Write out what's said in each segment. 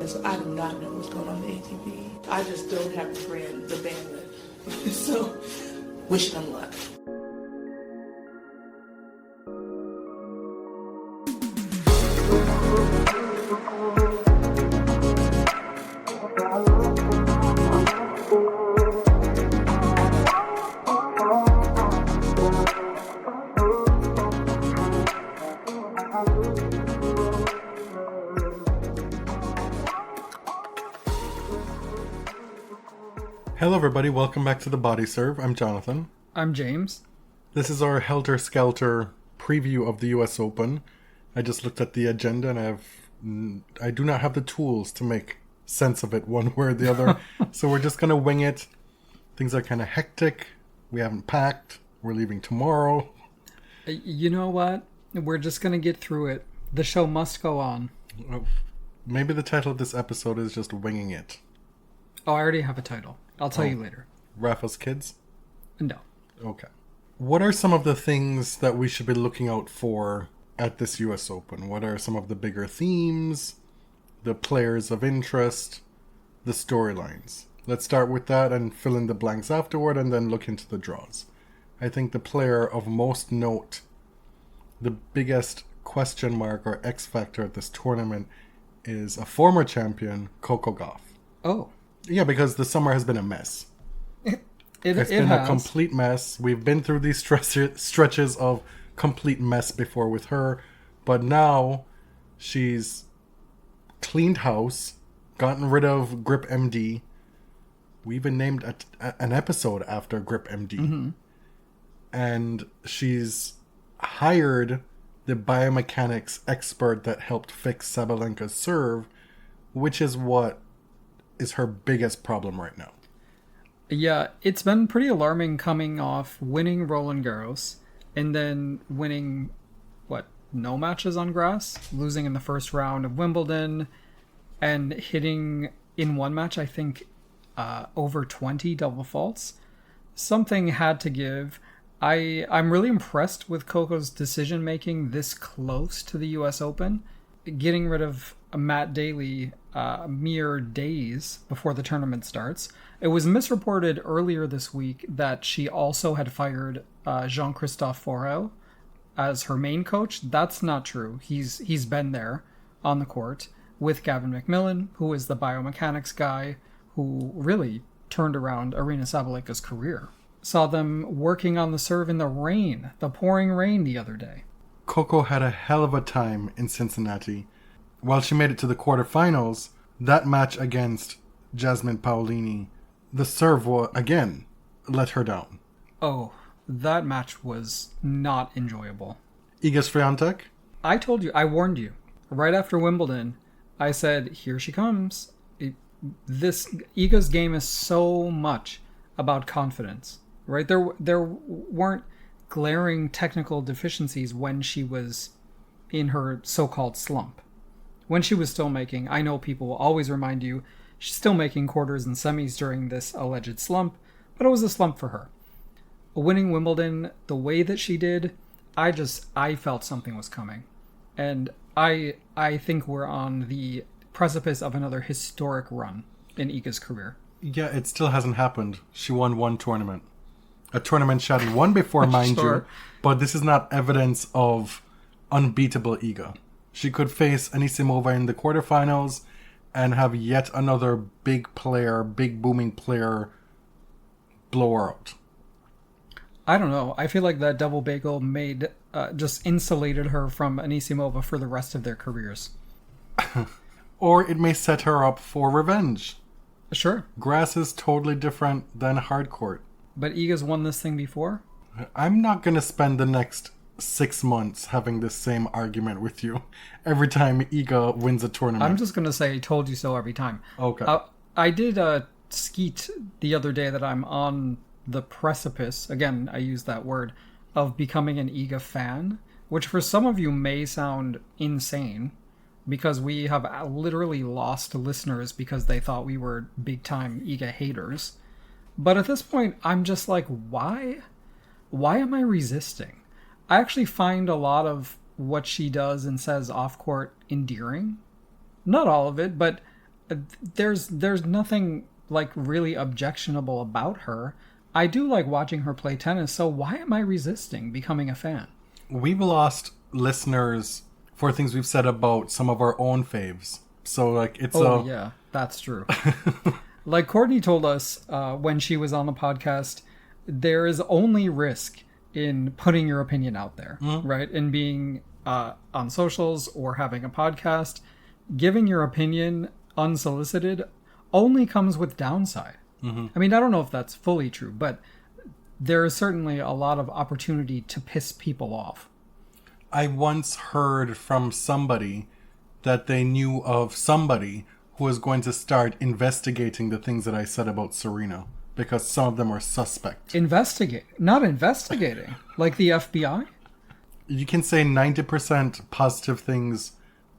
So I do not know what's going on in the ATP. I just don't have the bandwidth. So, wish them luck. Hello everybody, welcome back to the Body Serve. I'm Jonathan. I'm James. This is our helter-skelter preview of the US Open. I just looked at the agenda and I do not have the tools to make sense of it one way or the other. So we're just going to wing it. Things are kind of hectic. We haven't packed. We're leaving tomorrow. You know what? We're just going to get through it. The show must go on. Maybe the title of this episode is just Winging It. Oh, I already have a title. I'll tell you later. Rafa's Kids? No. Okay. What are some of the things that we should be looking out for at this US Open? What are some of the bigger themes, the players of interest, the storylines? Let's start with that and fill in the blanks afterward and then look into the draws. I think the player of most note, the biggest question mark or X factor at this tournament is a former champion, Coco Gauff. Oh. Yeah, because the summer has been a mess. It's been a complete mess. We've been through these stretches of complete mess before with her. But now she's cleaned house, gotten rid of GripMD. We even named an episode after GripMD. Mm-hmm. And she's hired the biomechanics expert that helped fix Sabalenka's serve, which is what is her biggest problem right now. Yeah, it's been pretty alarming coming off winning Roland Garros and then winning, no matches on grass? Losing in the first round of Wimbledon and hitting in one match, I think, over 20 double faults. Something had to give. I'm really impressed with Coco's decision-making this close to the US Open. Getting rid of Matt Daly mere days before the tournament starts. It was misreported earlier this week that she also had fired Jean-Christophe Forel as her main coach. That's not true. He's been there on the court with Gavin McMillan, who is the biomechanics guy who really turned around Aryna Sabalenka's career. Saw them working on the serve in the rain, the pouring rain the other day. Coco had a hell of a time in Cincinnati. While she made it to the quarterfinals, that match against Jasmine Paolini, the serve, again, let her down. Oh, that match was not enjoyable. Iga Swiatek? I told you, I warned you. Right after Wimbledon, I said, here she comes. Iga's game is so much about confidence, right? There weren't glaring technical deficiencies when she was in her so-called slump. When she was still making, I know people will always remind you, she's still making quarters and semis during this alleged slump, but it was a slump for her. Winning Wimbledon the way that she did, I felt something was coming. And I think we're on the precipice of another historic run in Iga's career. Yeah, it still hasn't happened. She won one tournament. A tournament she hadn't won before, mind you, but this is not evidence of unbeatable Iga. She could face Anisimova in the quarterfinals and have yet another big booming player blow her out. I don't know. I feel like that double bagel just insulated her from Anisimova for the rest of their careers. Or it may set her up for revenge. Sure. Grass is totally different than hard court. But Iga's won this thing before? I'm not going to spend the next 6 months having this same argument with you every time Iga wins a tournament. I'm just going to say, told you so every time. Okay. I did skeet the other day that I'm on the precipice, again, I use that word, of becoming an Iga fan, which for some of you may sound insane because we have literally lost listeners because they thought we were big-time Iga haters. But at this point, I'm just like, why? Why am I resisting? I actually find a lot of what she does and says off-court endearing. Not all of it, but there's nothing like really objectionable about her. I do like watching her play tennis, so why am I resisting becoming a fan? We've lost listeners for things we've said about some of our own faves. So, like, it's yeah, that's true. Like Courtney told us when she was on the podcast, there is only risk in putting your opinion out there, right? In being on socials or having a podcast. Giving your opinion unsolicited only comes with downside. I mean, I don't know if that's fully true, but there is certainly a lot of opportunity to piss people off. I once heard from somebody that they knew of somebody who was going to start investigating the things that I said about Serena, because some of them were suspect. Not investigating. Like the FBI? You can say 90% positive things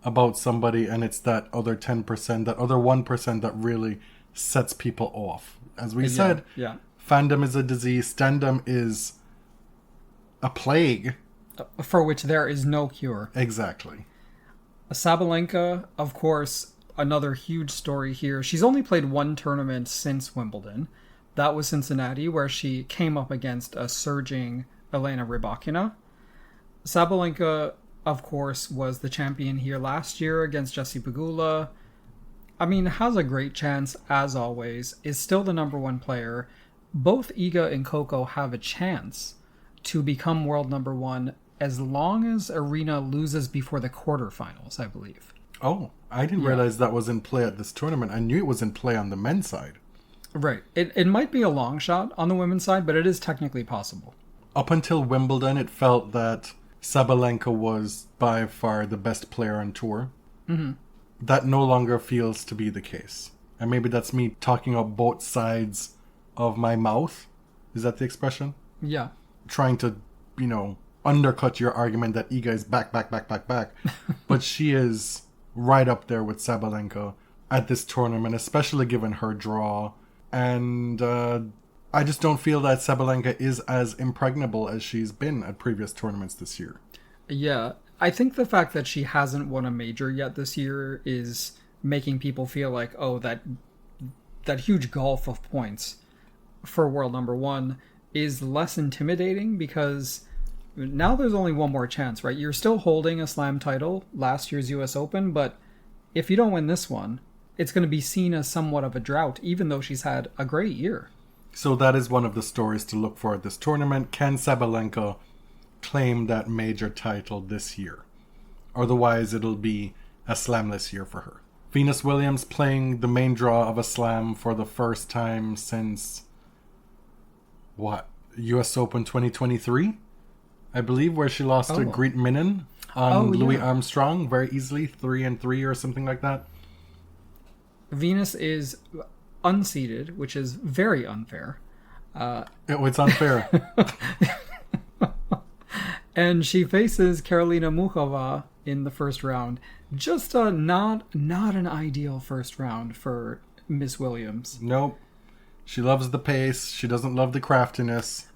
about somebody, and it's that other 10%, that other 1% that really sets people off. As we said, fandom is a disease, standom is a plague. For which there is no cure. Exactly. Sabalenka, of course, another huge story here. She's only played one tournament since Wimbledon. That was Cincinnati, where she came up against a surging Elena Rybakina. Sabalenka, of course, was the champion here last year against Jessie Pegula. I mean, has a great chance, as always, is still the number one player. Both Iga and Coco have a chance to become world number one as long as Arena loses before the quarterfinals, I believe. Oh, I didn't realize that was in play at this tournament. I knew it was in play on the men's side. Right. It might be a long shot on the women's side, but it is technically possible. Up until Wimbledon, it felt that Sabalenka was by far the best player on tour. Mm-hmm. That no longer feels to be the case. And maybe that's me talking up both sides of my mouth. Is that the expression? Yeah. Trying to, undercut your argument that Iga is back. But she is right up there with Sabalenka at this tournament, especially given her draw. And I just don't feel that Sabalenka is as impregnable as she's been at previous tournaments this year. Yeah. I think the fact that she hasn't won a major yet this year is making people feel like, oh, that huge gulf of points for world number one is less intimidating, because now there's only one more chance, right? You're still holding a slam title, last year's US Open, but if you don't win this one, it's going to be seen as somewhat of a drought, even though she's had a great year. So that is one of the stories to look for at this tournament. Can Sabalenka claim that major title this year? Otherwise, it'll be a slamless year for her. Venus Williams playing the main draw of a slam for the first time since, US Open 2023? I believe, where she lost to Greet Minnen on Louis Armstrong very easily, 3-3 or something like that. Venus is unseeded, which is very unfair. It's unfair. And she faces Karolina Muchova in the first round. Just not an ideal first round for Miss Williams. Nope. She loves the pace. She doesn't love the craftiness.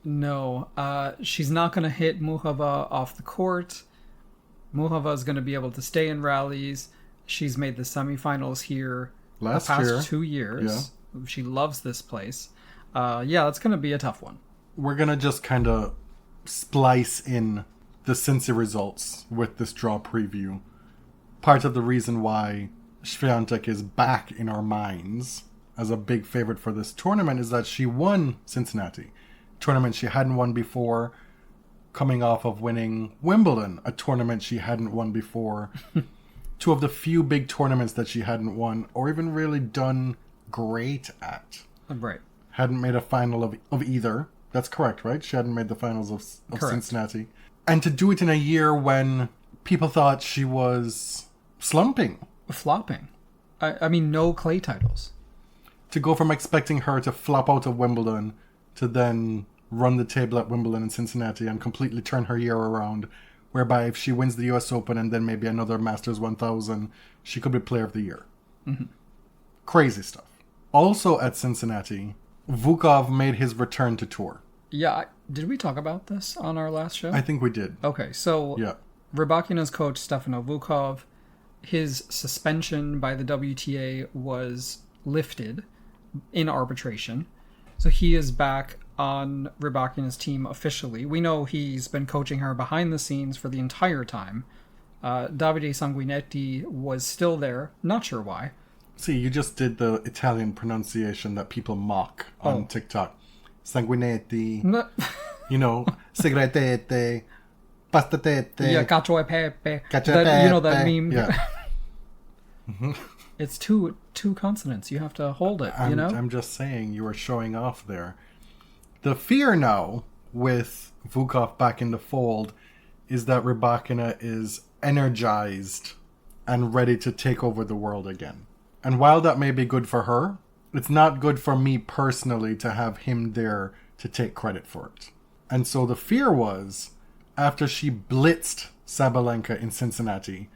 No. She's not going to hit Muchova off the court. Muchova is going to be able to stay in rallies. She's made the semifinals here the past 2 years. Yeah. She loves this place. It's going to be a tough one. We're going to just kind of splice in the Cincy results with this draw preview. Part of the reason why Swiatek is back in our minds as a big favorite for this tournament is that she won Cincinnati, a tournament she hadn't won before, coming off of winning Wimbledon, a tournament she hadn't won before. Two of the few big tournaments that she hadn't won or even really done great at. Right. Hadn't made a final of either. That's correct, right? She hadn't made the finals of Cincinnati. And to do it in a year when people thought she was slumping. Flopping. I mean, no clay titles. To go from expecting her to flop out of Wimbledon to then run the table at Wimbledon and Cincinnati and completely turn her year around, whereby if she wins the US Open and then maybe another Masters 1000, she could be Player of the Year. Mm-hmm. Crazy stuff. Also at Cincinnati, Vukov made his return to tour. Yeah, did we talk about this on our last show? I think we did. Okay, so Rybakina's coach, Stefano Vukov, his suspension by the WTA was lifted in arbitration. So he is back on Rybakina's team officially. We know he's been coaching her behind the scenes for the entire time. Davide Sanguinetti was still there. Not sure why. See, you just did the Italian pronunciation that people mock on TikTok. Sanguinetti, segretete, pastatete. Yeah, cacio e pepe. Cacio e pepe. You know that meme? Yeah. It's two consonants. You have to hold it, I'm just saying, you were showing off there. The fear now, with Vukov back in the fold, is that Rybakina is energized and ready to take over the world again. And while that may be good for her, it's not good for me personally to have him there to take credit for it. And so the fear was, after she blitzed Sabalenka in Cincinnati,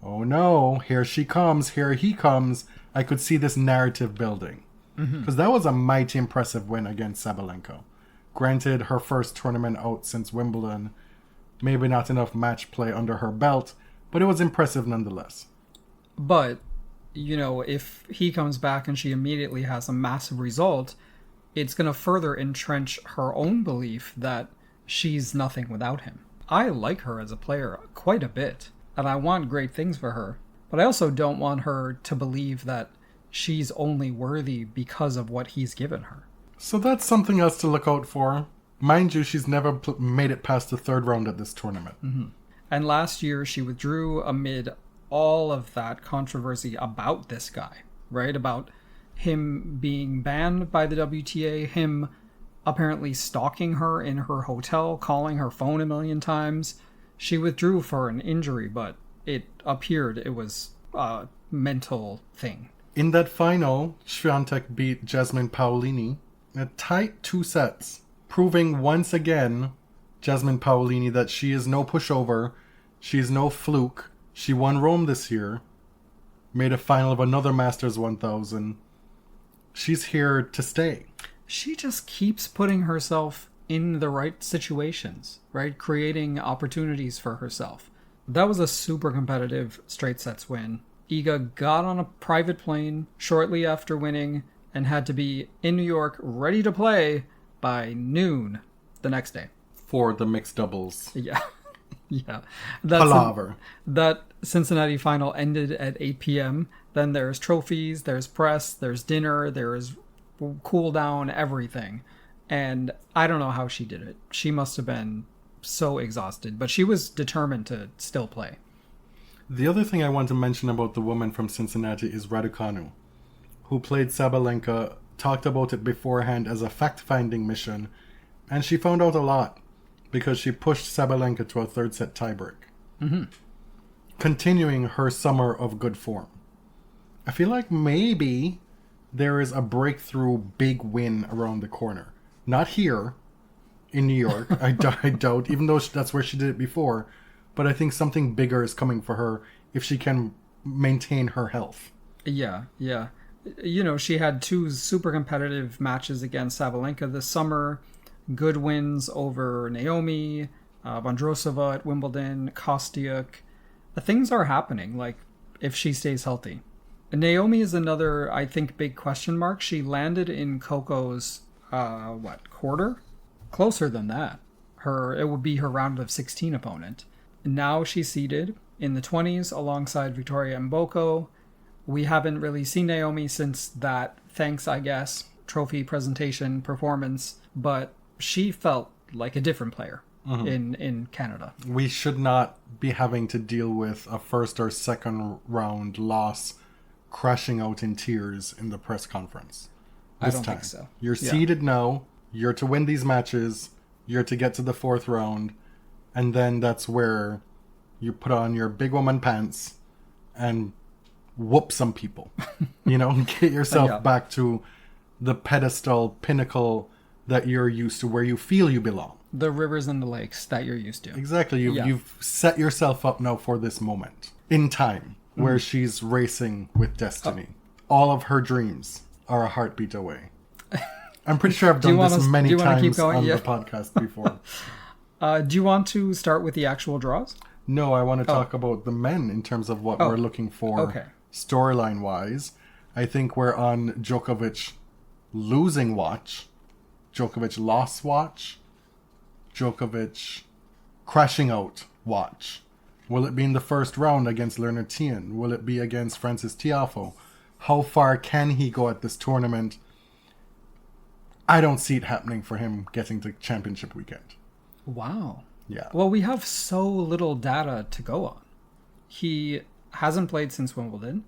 oh no, here she comes, here he comes, I could see this narrative building. Because that was a mighty impressive win against Sabalenka. Granted, her first tournament out since Wimbledon, maybe not enough match play under her belt, but it was impressive nonetheless. But, if he comes back and she immediately has a massive result, it's going to further entrench her own belief that she's nothing without him. I like her as a player quite a bit, and I want great things for her. But I also don't want her to believe that she's only worthy because of what he's given her. So that's something else to look out for. Mind you, she's never made it past the third round at this tournament. And last year, she withdrew amid all of that controversy about this guy, right? About him being banned by the WTA, him apparently stalking her in her hotel, calling her phone a million times. She withdrew for an injury, but it appeared it was a mental thing. In that final, Swiatek beat Jasmine Paolini in a tight 2 sets, proving once again, Jasmine Paolini, that she is no pushover, she's no fluke. She won Rome this year, made a final of another Masters 1000. She's here to stay. She just keeps putting herself in the right situations, right? Creating opportunities for herself. That was a super competitive straight sets win. Iga got on a private plane shortly after winning and had to be in New York ready to play by noon the next day. For the mixed doubles. Yeah. Yeah. Palaver. That Cincinnati final ended at 8 p.m. Then there's trophies, there's press, there's dinner, there's cool down, everything. And I don't know how she did it. She must have been so exhausted, but she was determined to still play. The other thing I want to mention about the woman from Cincinnati is Raducanu, who played Sabalenka, talked about it beforehand as a fact-finding mission, and she found out a lot because she pushed Sabalenka to a third set tiebreak, continuing her summer of good form. I feel like maybe there is a breakthrough big win around the corner. Not here in New York, I doubt, even though that's where she did it before. But I think something bigger is coming for her if she can maintain her health. Yeah. She had 2 super competitive matches against Sabalenka this summer. Good wins over Naomi, Vondrousova at Wimbledon, Kostyuk. Things are happening, if she stays healthy. Naomi is another, I think, big question mark. She landed in Coco's, quarter? Closer than that. It would be her round of 16 opponent. Now she's seated in the 20s alongside Victoria Mboko. We haven't really seen Naomi since that thanks, I guess, trophy presentation performance, but she felt like a different player in Canada. We should not be having to deal with a first or second round loss crashing out in tears in the press conference. I don't think so. You're seeded now. You're to win these matches. You're to get to the 4th round. And then that's where you put on your big woman pants and whoop some people. Get yourself back to the pedestal, pinnacle that you're used to, where you feel you belong. The rivers and the lakes that you're used to. Exactly. You've set yourself up now for this moment in time where she's racing with destiny. All of her dreams are a heartbeat away. I'm pretty sure I've done this many times on the podcast before. Do you want to start with the actual draws? No, I want to talk about the men in terms of what we're looking for storyline-wise. I think we're on Djokovic losing watch, Djokovic LoseWatch, Djokovic crashing out watch. Will it be in the first round against Lerner Tien? Will it be against Francis Tiafoe? How far can he go at this tournament? I don't see it happening for him getting to championship weekend. Wow. Yeah. Well, we have so little data to go on. He hasn't played since Wimbledon.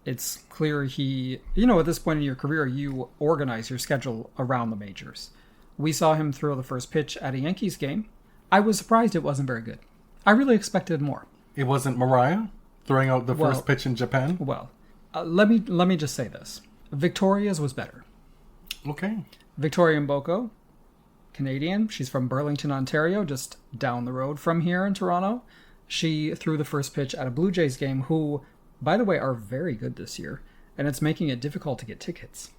It's clear at this point in your career, you organize your schedule around the majors. We saw him throw the first pitch at a Yankees game. I was surprised it wasn't very good. I really expected more. It wasn't Mariah throwing out the first pitch in Japan? Well, let me just say this. Victoria's was better. Okay. Victoria Mboko, Canadian. She's from Burlington, Ontario, just down the road from here in Toronto. She threw the first pitch at a Blue Jays game, who, by the way, are very good this year, and it's making it difficult to get tickets.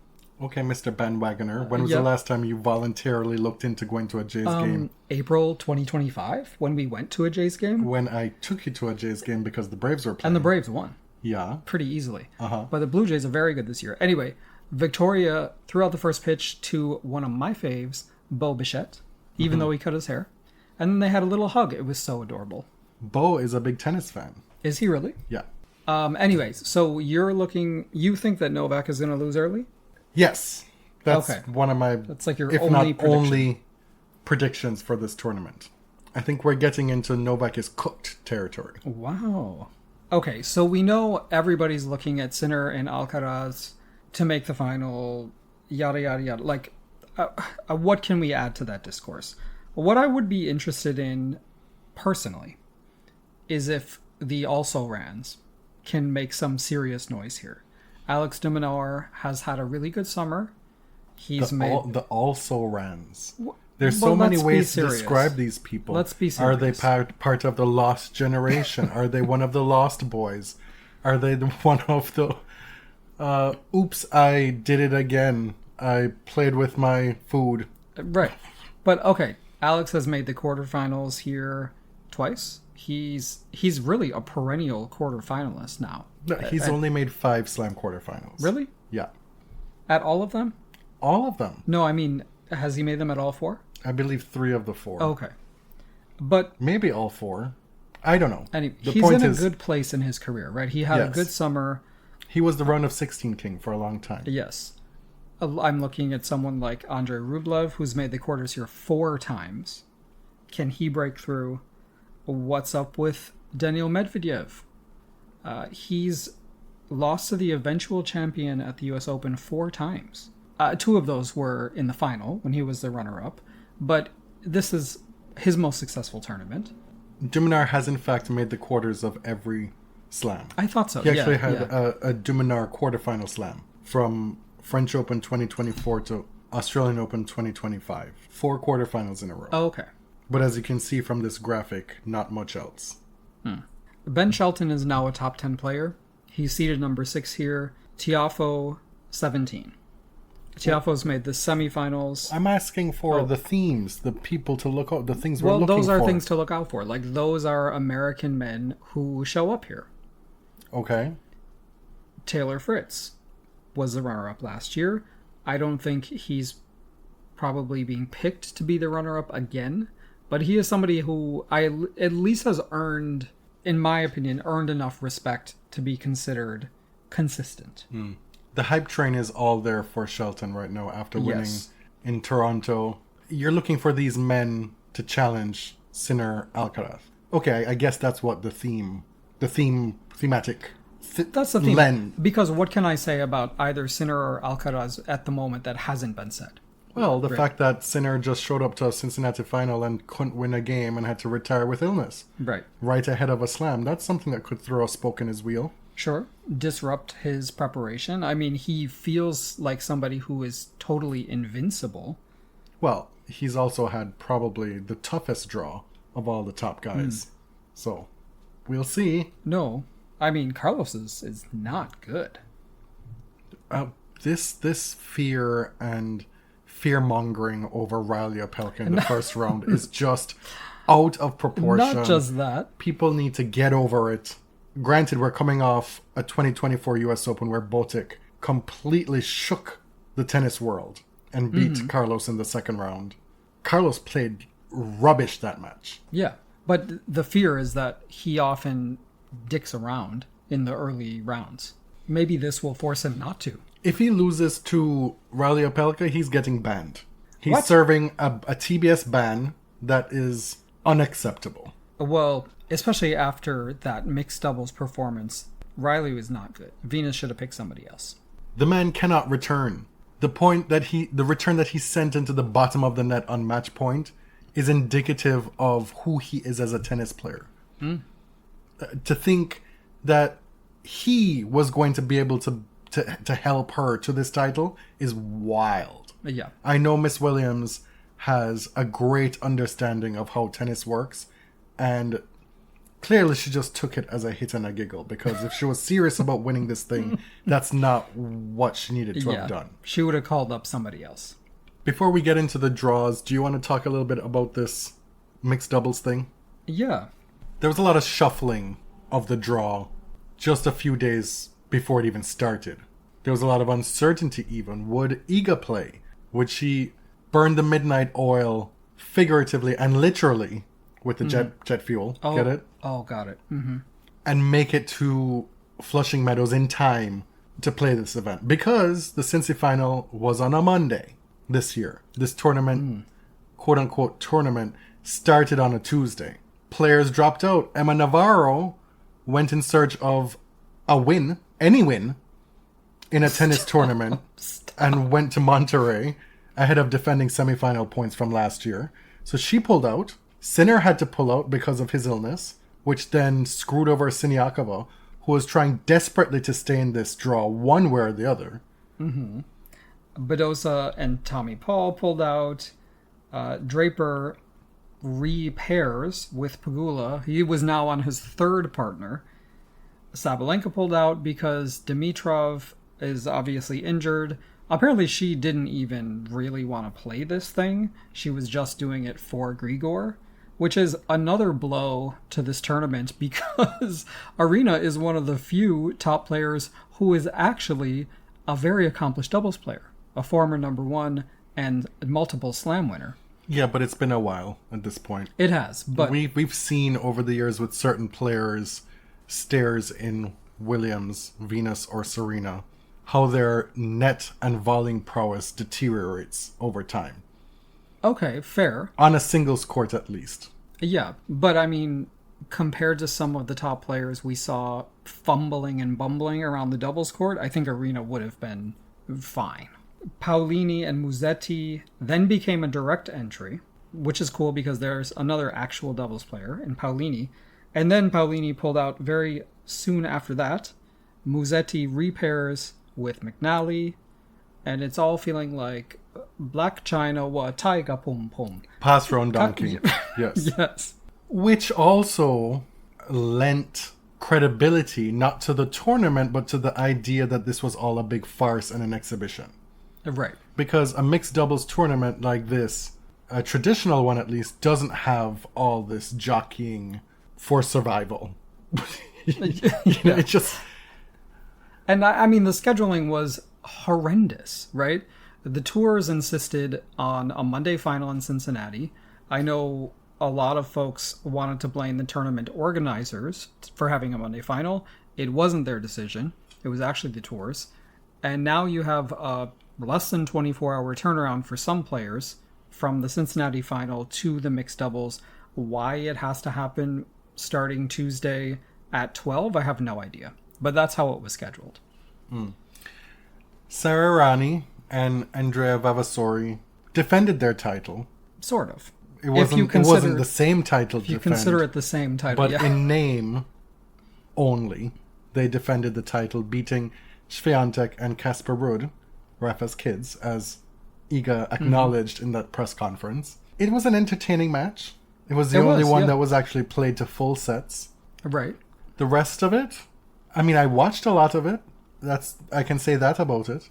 Okay, Mr. Bandwagoner. When was the last time you voluntarily looked into going to a Jays game? April 2025, when we went to a Jays game. When I took you to a Jays game because the Braves were playing. And the Braves won. Yeah. Pretty easily. Uh-huh. But the Blue Jays are very good this year. Anyway, Victoria threw out the first pitch to one of my faves, Bo Bichette, even though he cut his hair. And then they had a little hug. It was so adorable. Bo is a big tennis fan. Is he really? Yeah. Anyways, so you think that Novak is going to lose early? Yes. That's one of my, that's like your if only not only predictions for this tournament. I think we're getting into Novak is cooked territory. Wow. Okay, so we know everybody's looking at Sinner and Alcaraz to make the final, yada, yada, yada. Like, what can we add to that discourse? What I would be interested in, personally, is if the also-rans can make some serious noise here. Alex de Minaur has had a really good summer. He's made the also-rans. There's so many ways to describe these people. Let's be serious. Are they part of the lost generation? Are they one of the lost boys? Are they one of the oops, I did it again. I played with my food. Right. But okay, Alex has made the quarterfinals here twice. He's really a perennial quarterfinalist now. No, he's only made 5 slam quarterfinals. Really? Yeah. At all of them? All of them. No, I mean, has he made them at all 4? I believe 3 of the 4. Okay. But maybe all 4. I don't know. And he's in a good place in his career, right? He had a good summer. He was the round of 16 king for a long time. Yes. I'm looking at someone like Andrei Rublev, who's made the quarters here 4 times. Can he break through? What's up with Daniil Medvedev? He's lost to the eventual champion at the US Open 4 times. 2 of those were in the final when he was the runner-up. But this is his most successful tournament. De Minaur has in fact made the quarters of every slam. I thought so. He actually had a De Minaur quarterfinal slam from French Open 2024 to Australian Open 2025. 4 quarterfinals in a row. Oh, okay. But as you can see from this graphic, not much else. Ben Shelton is now a top 10 player. He's seeded number 6 here. Tiafoe, 17. Tiafoe's made the semifinals. I'm asking for the themes, the people to look out, the things we're looking for. Well, those are things to look out for. Like, those are American men who show up here. Okay. Taylor Fritz was the runner-up last year. I don't think he's probably being picked to be the runner-up again, but he is somebody who at least has earned, in my opinion, enough respect to be considered consistent. The hype train is all there for Shelton right now after winning in Toronto. You're looking for these men to challenge Sinner Alcaraz. Okay, I guess that's what that's the theme. Len. Because what can I say about either Sinner or Alcaraz at the moment that hasn't been said? Well, the fact that Sinner just showed up to a Cincinnati final and couldn't win a game and had to retire with illness. Right ahead of a slam. That's something that could throw a spoke in his wheel. Sure. Disrupt his preparation. I mean, he feels like somebody who is totally invincible. Well, he's also had probably the toughest draw of all the top guys. So, we'll see. No. I mean, Carlos is not good. This fear and fear-mongering over Riley Opelka in the first round is just out of proportion. Not just that. People need to get over it. Granted, we're coming off a 2024 US Open where Botic completely shook the tennis world and beat Carlos in the second round. Carlos played rubbish that match. Yeah, but the fear is that he often dicks around in the early rounds. Maybe this will force him not to. If he loses to Rally Opelka, he's getting banned. He's What? serving a TBS ban that is unacceptable. Well, especially after that mixed doubles performance, Riley was not good. Venus should have picked somebody else. The man cannot return. The return that he sent into the bottom of the net on match point is indicative of who he is as a tennis player. To think that he was going to be able to help her to this title is wild. Yeah. I know Miss Williams has a great understanding of how tennis works, and clearly she just took it as a hit and a giggle, because if she was serious about winning this thing, that's not what she needed to have done. She would have called up somebody else. Before we get into the draws, do you want to talk a little bit about this mixed doubles thing? Yeah. There was a lot of shuffling of the draw just a few days before it even started. There was a lot of uncertainty even. Would Iga play? Would she burn the midnight oil figuratively and literally with the jet fuel? Oh, Get it? Oh, got it. Mm-hmm. And make it to Flushing Meadows in time to play this event. Because the Cincy final was on a Monday this year. This tournament, quote-unquote tournament, started on a Tuesday. Players dropped out. Emma Navarro went in search of a win, any win, in a tennis tournament, and went to Monterrey ahead of defending semifinal points from last year. So she pulled out. Sinner had to pull out because of his illness, which then screwed over Siniakova, who was trying desperately to stay in this draw one way or the other. Mm-hmm. Badosa and Tommy Paul pulled out. Draper repairs with Pegula. He was now on his third partner. Sabalenka pulled out because Dimitrov is obviously injured. Apparently she didn't even really want to play this thing. She was just doing it for Grigor, which is another blow to this tournament because Arena is one of the few top players who is actually a very accomplished doubles player, a former number one and multiple slam winner. Yeah, but it's been a while at this point. It has, but we've seen over the years with certain players, stairs in Williams, Venus, or Serena, how their net and volleying prowess deteriorates over time. Okay, fair. On a singles court at least. Yeah, but I mean, compared to some of the top players we saw fumbling and bumbling around the doubles court, I think Arena would have been fine. Paolini and Musetti then became a direct entry, which is cool because there's another actual doubles player in Paolini. And then Paolini pulled out very soon after that. Musetti repairs with McNally, and it's all feeling like Black China wa Taiga Pum Pum. Pass round donkey. Yes. Yes. Which also lent credibility not to the tournament, but to the idea that this was all a big farce and an exhibition. Right. Because a mixed doubles tournament like this, a traditional one at least, doesn't have all this jockeying for survival. It's just... And I mean, the scheduling was horrendous, right? The tours insisted on a Monday final in Cincinnati. I know a lot of folks wanted to blame the tournament organizers for having a Monday final. It wasn't their decision. It was actually the tours. And now you have a less than 24-hour turnaround for some players from the Cincinnati final to the mixed doubles. Why it has to happen starting Tuesday at 12, I have no idea. But that's how it was scheduled. Sara Rani and Andrea Vavassori defended their title. Sort of. It wasn't the same title to defend. If you consider it the same title, but in name only, they defended the title, beating Swiatek and Kasper Ruud, Rafa's kids, as Iga acknowledged in that press conference. It was an entertaining match. It was the only one that was actually played to full sets. Right. The rest of it, I mean, I watched a lot of it. I can say that about it.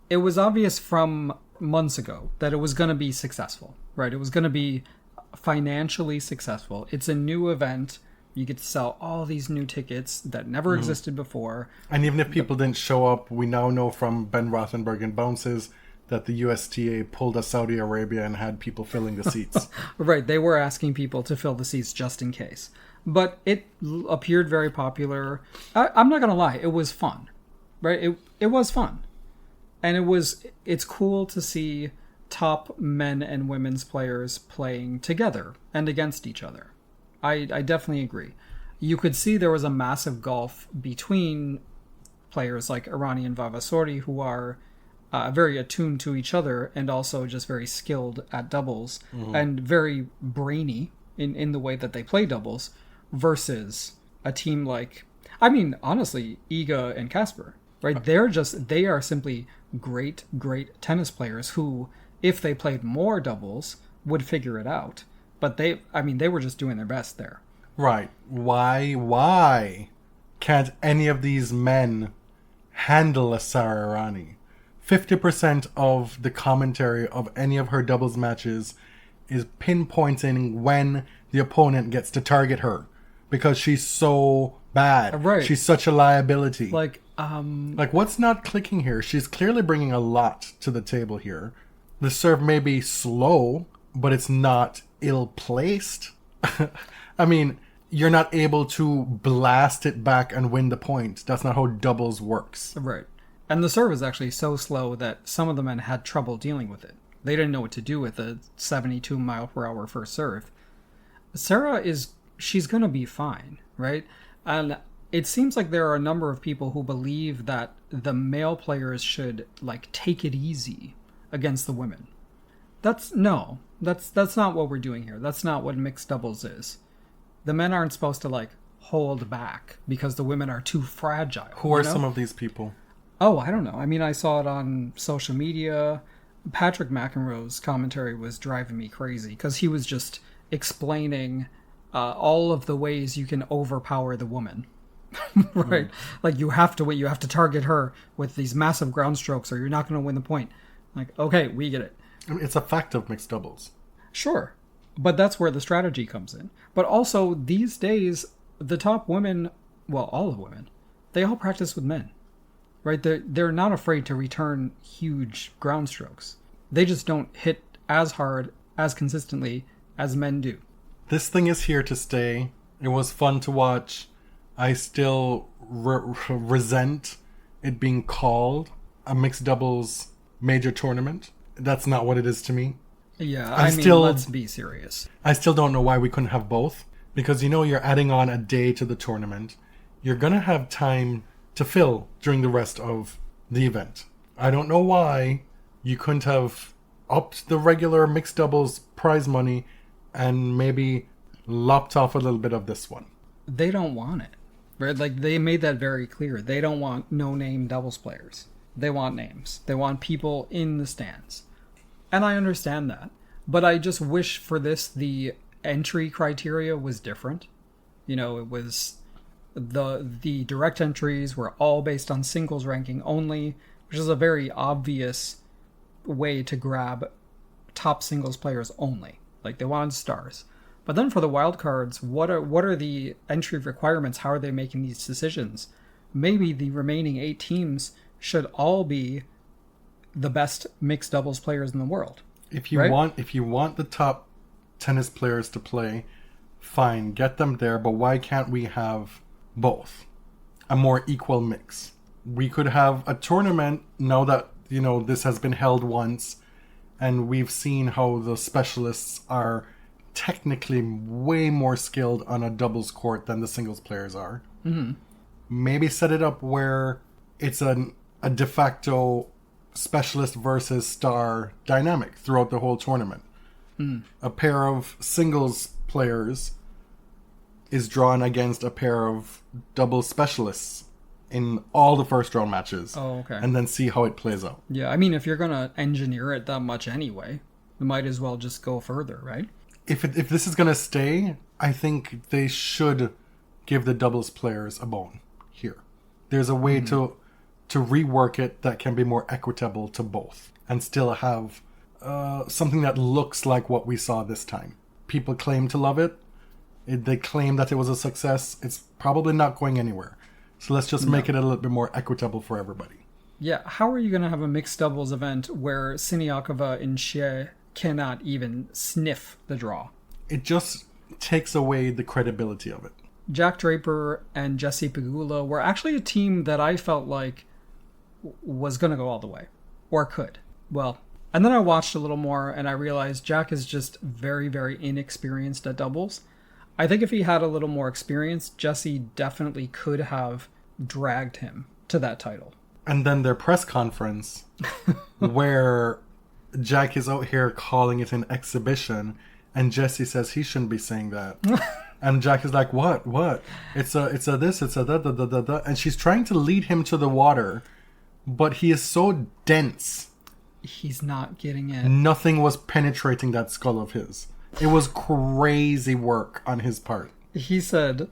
It was obvious from months ago that it was going to be successful, right? It was going to be financially successful. It's a new event. You get to sell all these new tickets that never existed before. And even if people didn't show up, we now know from Ben Rothenberg and Bounces that the USTA pulled a Saudi Arabia and had people filling the seats. Right, they were asking people to fill the seats just in case. But it appeared very popular. I'm not going to lie, it was fun. Right? It was fun. And it's cool to see top men and women's players playing together and against each other. I definitely agree. You could see there was a massive gulf between players like Iranian Vavassori, who are very attuned to each other and also just very skilled at doubles and very brainy in the way that they play doubles, versus a team like, I mean, honestly, Iga and Casper, right? They are simply great tennis players who, if they played more doubles, would figure it out. But they were just doing their best there. Right. Why can't any of these men handle a Sara Errani? 50% of the commentary of any of her doubles matches is pinpointing when the opponent gets to target her, because she's so bad. Right. She's such a liability. Like what's not clicking here? She's clearly bringing a lot to the table here. The serve may be slow, but it's not ill-placed. I mean, you're not able to blast it back and win the point. That's not how doubles works. Right. And the serve is actually so slow that some of the men had trouble dealing with it. They didn't know what to do with a 72 mile per hour first serve. Sarah she's going to be fine, right? And it seems like there are a number of people who believe that the male players should take it easy against the women. That's not what we're doing here. That's not what mixed doubles is. The men aren't supposed to hold back because the women are too fragile. Who are some of these people? Oh, I don't know. I mean, I saw it on social media. Patrick McEnroe's commentary was driving me crazy because he was just explaining all of the ways you can overpower the woman. Right? You have to target her with these massive ground strokes or you're not going to win the point. Okay, we get it. I mean, it's a fact of mixed doubles. Sure. But that's where the strategy comes in. But also, these days, the top women, well, all the women, they all practice with men. Right? They're not afraid to return huge ground strokes. They just don't hit as hard, as consistently as men do. This thing is here to stay. It was fun to watch. I still resent it being called a mixed doubles major tournament. That's not what it is to me. Yeah, I mean, let's be serious. I still don't know why we couldn't have both. Because, you're adding on a day to the tournament. You're going to have time to fill during the rest of the event. I don't know why you couldn't have upped the regular mixed doubles prize money and maybe lopped off a little bit of this one. They don't want it. Right? They made that very clear. They don't want no-name doubles players. They want names. They want people in the stands. And I understand that. But I just wish for this the entry criteria was different. It was the direct entries were all based on singles ranking only, which is a very obvious way to grab top singles players only. They wanted stars. But then for the wild cards, what are the entry requirements? How are they making these decisions? Maybe the remaining 8 teams should all be the best mixed doubles players in the world. If you want the top tennis players to play, fine, get them there, but why can't we have both? A more equal mix. We could have a tournament now that, this has been held once, and we've seen how the specialists are technically way more skilled on a doubles court than the singles players are. Mm-hmm. Maybe set it up where it's a de facto specialist versus star dynamic throughout the whole tournament. A pair of singles players is drawn against a pair of double specialists in all the first round matches. Oh, okay. And then see how it plays out. Yeah, I mean, if you're going to engineer it that much anyway, you might as well just go further, right? If this is going to stay, I think they should give the doubles players a bone here. There's a way to rework it that can be more equitable to both and still have something that looks like what we saw this time. people claim to love it. They claim that it was a success. It's probably not going anywhere. So let's just make it a little bit more equitable for everybody. Yeah, how are you going to have a mixed doubles event where Siniakova and Xie cannot even sniff the draw? It just takes away the credibility of it. Jack Draper and Jesse Pegula were actually a team that I felt like was going to go all the way. Or could. Well, and then I watched a little more and I realized Jack is just very, very inexperienced at doubles. I think if he had a little more experience, Jesse definitely could have dragged him to that title. And then their press conference, where Jack is out here calling it an exhibition, and Jesse says he shouldn't be saying that. And Jack is like, what? It's a this, it's a da. And she's trying to lead him to the water, but he is so dense. He's not getting it. Nothing was penetrating that skull of his. It was crazy work on his part. He said,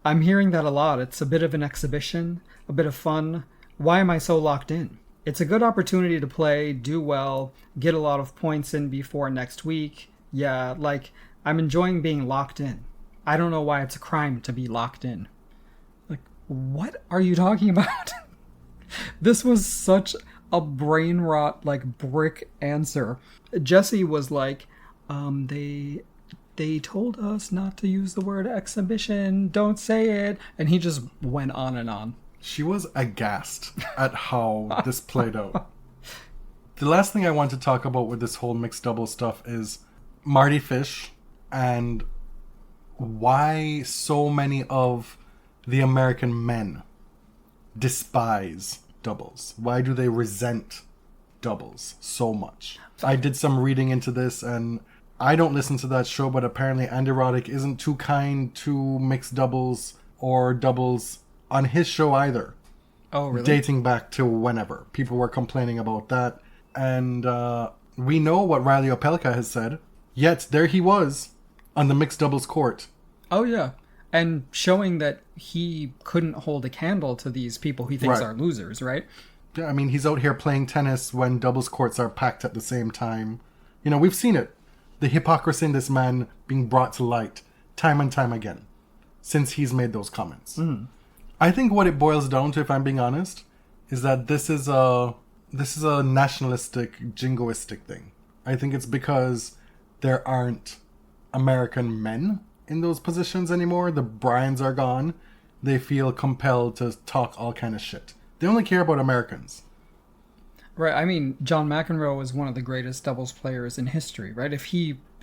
I'm hearing that a lot. It's a bit of an exhibition, a bit of fun. Why am I so locked in? It's a good opportunity to play, do well, get a lot of points in before next week. Yeah, like, I'm enjoying being locked in. I don't know why it's a crime to be locked in. Like, what are you talking about? This was such a brain rot, like, brick answer. Jesse was like, they told us not to use the word exhibition. Don't say it. And he just went on and on. She was aghast at how this played out. The last thing I want to talk about with this whole mixed double stuff is Mardy Fish and why so many of the American men despise doubles. Why do they resent doubles so much? I did some reading into this, and I don't listen to that show, but apparently Andy Roddick isn't too kind to mixed doubles or doubles on his show either. Oh, really? Dating back to whenever. People were complaining about that. And we know what Riley Opelka has said. Yet, there he was on the mixed doubles court. Oh, yeah. And showing that he couldn't hold a candle to these people he thinks are losers, right? Yeah, I mean, he's out here playing tennis when doubles courts are packed at the same time. You know, we've seen it. The hypocrisy in this man being brought to light time and time again since he's made those comments. Mm. I think what it boils down to, if I'm being honest, is that this is a nationalistic, jingoistic thing. I think it's because there aren't American men in those positions anymore. The Bryans are gone. They feel compelled to talk all kind of shit. They only care about Americans. Right. I mean, John McEnroe was one of the greatest doubles players in history, right?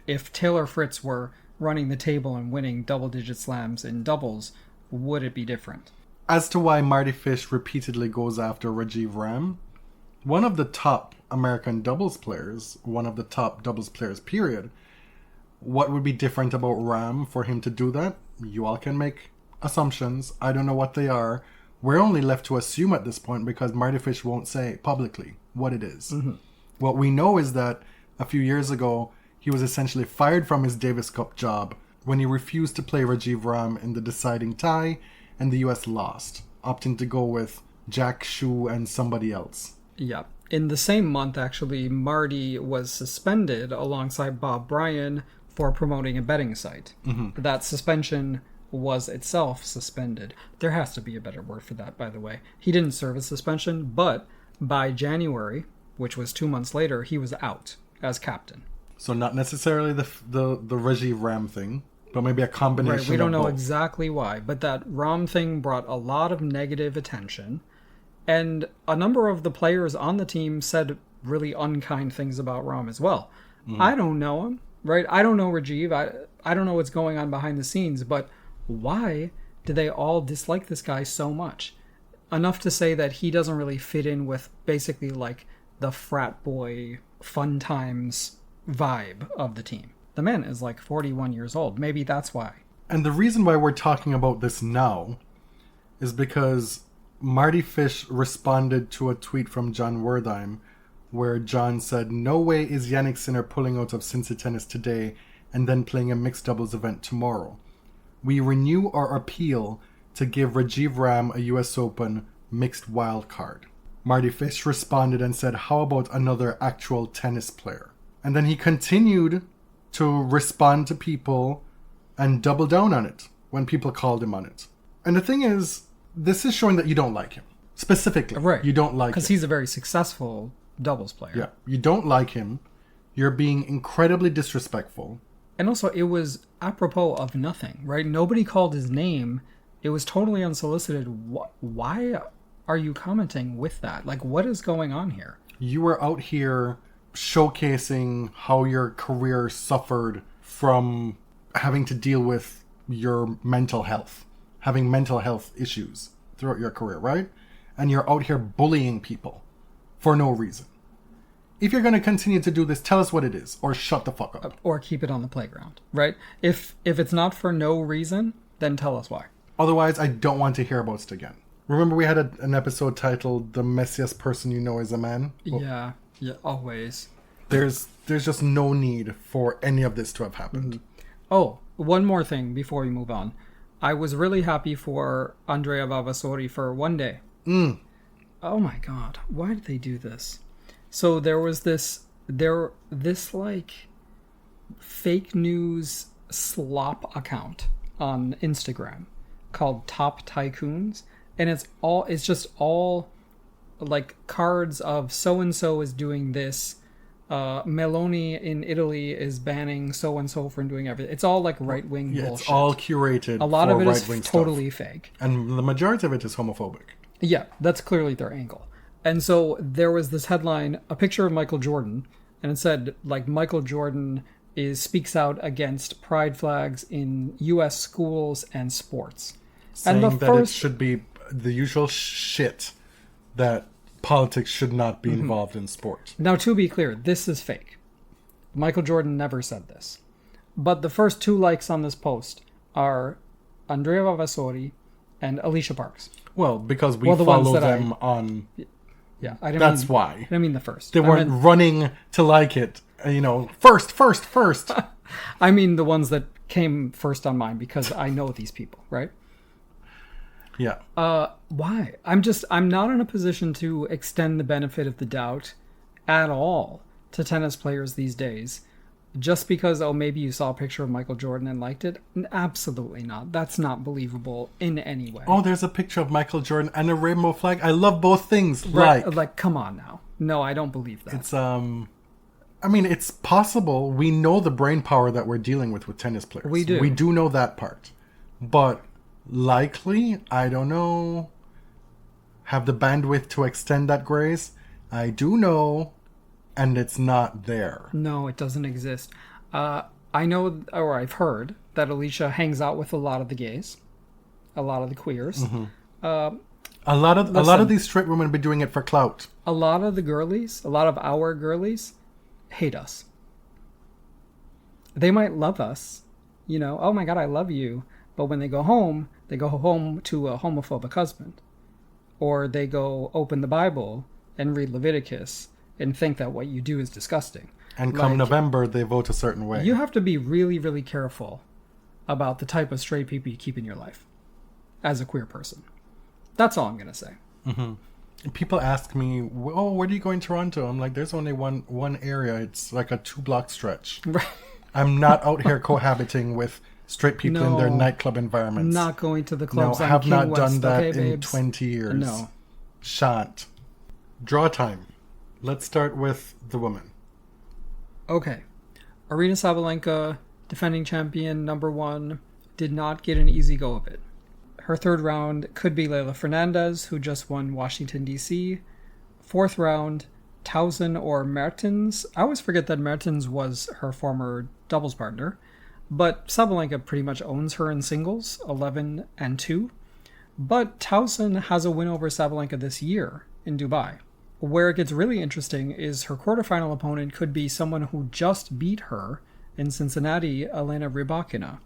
If Taylor Fritz were running the table and winning double-digit slams in doubles, would it be different? As to why Mardy Fish repeatedly goes after Rajeev Ram, one of the top American doubles players, one of the top doubles players, period, what would be different about Ram for him to do that? You all can make assumptions. I don't know what they are. We're only left to assume at this point because Mardy Fish won't say publicly what it is. Mm-hmm. What we know is that a few years ago, he was essentially fired from his Davis Cup job when he refused to play Rajeev Ram in the deciding tie, and the US lost, opting to go with Jack Shue and somebody else. Yeah. In the same month, actually, Mardy was suspended alongside Bob Bryan for promoting a betting site. Mm-hmm. That suspension was itself suspended. There has to be a better word for that, by the way. He didn't serve a suspension, but by January, which was 2 months later, he was out as captain. So not necessarily the Rajeev Ram thing, but maybe a combination of both. Right, we don't know exactly why, but that Ram thing brought a lot of negative attention, and a number of the players on the team said really unkind things about Ram as well. Mm. I don't know him, right? I don't know Rajeev. I don't know what's going on behind the scenes, but why do they all dislike this guy so much? Enough to say that he doesn't really fit in with basically like the frat boy fun times vibe of the team. The man is like 41 years old. Maybe that's why. And the reason why we're talking about this now is because Mardy Fish responded to a tweet from John Wertheim where John said, "No way is Jannik Sinner pulling out of Cincy tennis today and then playing a mixed doubles event tomorrow. We renew our appeal to give Rajeev Ram a US Open mixed wild card." Mardy Fish responded and said, "How about another actual tennis player?" And then he continued to respond to people and double down on it when people called him on it. And the thing is, this is showing that you don't like him. Specifically. Right. You don't like him. Because he's a very successful doubles player. Yeah. You don't like him. You're being incredibly disrespectful. And also, it was apropos of nothing, right? Nobody called his name. It was totally unsolicited. Why are you commenting with that? Like, what is going on here? You were out here showcasing how your career suffered from having to deal with your mental health, having mental health issues throughout your career, right? And you're out here bullying people for no reason. If you're going to continue to do this, tell us what it is, or shut the fuck up. Or keep it on the playground, right? If it's not for no reason, then tell us why. Otherwise, I don't want to hear about it again. Remember we had an episode titled "The Messiest Person You Know Is a Man"? Well, yeah, always. There's just no need for any of this to have happened. Oh, one more thing before we move on. I was really happy for Andrea Vavassori for one day. Oh my god, why did they do this? So there was this like fake news slop account on Instagram called Top Tycoons, and it's just all like cards of so and so is doing this. Meloni in Italy is banning so and so from doing everything. It's all like right wing bullshit. It's all curated. A lot for of it is right-wing totally stuff. fake, and the majority of it is homophobic. Yeah, that's clearly their angle. And so there was this headline, a picture of Michael Jordan, and it said, like, Michael Jordan speaks out against pride flags in U.S. schools and sports. Saying and that it should be the usual shit that politics should not be involved in sport. Now, to be clear, this is fake. Michael Jordan never said this. But the first 2 likes on this post are Andrea Vavassori and Alicia Parks. Well, because we follow them on... Yeah, that's why. I didn't mean the first. They weren't running to like it, first. I mean the ones that came first on mine because I know these people, right? Yeah. Why? I'm not in a position to extend the benefit of the doubt at all to tennis players these days. Just because, maybe you saw a picture of Michael Jordan and liked it? Absolutely not. That's not believable in any way. Oh, there's a picture of Michael Jordan and a rainbow flag. I love both things. Right. Like, come on now. No, I don't believe that. It's, it's possible. We know the brain power that we're dealing with tennis players. We do. We do know that part. But likely, I don't know, have the bandwidth to extend that grace. I do know... And it's not there. No, it doesn't exist. I know, or I've heard, that Alicia hangs out with a lot of the gays, a lot of the queers. Mm-hmm. A lot of these straight women have been doing it for clout. A lot of the girlies, a lot of our girlies, hate us. They might love us, oh my god, I love you. But when they go home to a homophobic husband. Or they go open the Bible and read Leviticus and think that what you do is disgusting. And come November, they vote a certain way. You have to be really, really careful about the type of straight people you keep in your life as a queer person. That's all I'm going to say. Mm-hmm. People ask me, where do you go in Toronto? I'm like, there's only one area. It's like a 2-block stretch. Right. I'm not out here cohabiting with straight people in their nightclub environments. Not going to the clubs No, I on have King not West, done that okay, in 20 years. No. Shan't. Draw time. Let's start with the woman. Okay. Aryna Sabalenka, defending champion #1, did not get an easy go of it. Her third round could be Leylah Fernandez, who just won Washington, D.C. Fourth round, Tauson or Mertens. I always forget that Mertens was her former doubles partner. But Sabalenka pretty much owns her in singles, 11-2. But Tauson has a win over Sabalenka this year in Dubai. Where it gets really interesting is her quarterfinal opponent could be someone who just beat her in Cincinnati, Elena Rybakina,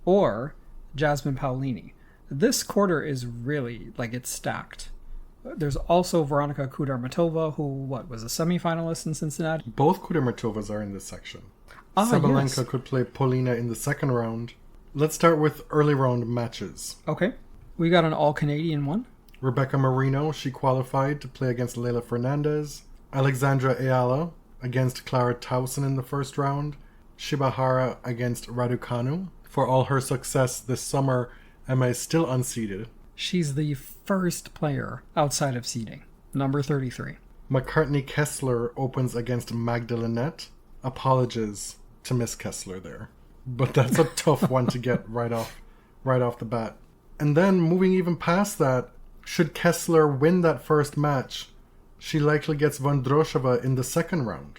or Jasmine Paolini. This quarter is really, it's stacked. There's also Veronika Kudermetova, who, was a semifinalist in Cincinnati? Both Kudermetovas are in this section. Sabalenka could play Polina in the second round. Let's start with early round matches. Okay. We got an all-Canadian one. Rebecca Marino, she qualified to play against Leylah Fernandez. Alexandra Ayala against Clara Tauson in the first round. Shibahara against Raducanu. For all her success this summer, Emma is still unseeded. She's the first player outside of seeding, number 33. McCartney Kessler opens against Magdalenette. Apologies to Miss Kessler there. But that's a tough one to get right off the bat. And then moving even past that, should Kessler win that first match, she likely gets Vondroshova in the second round.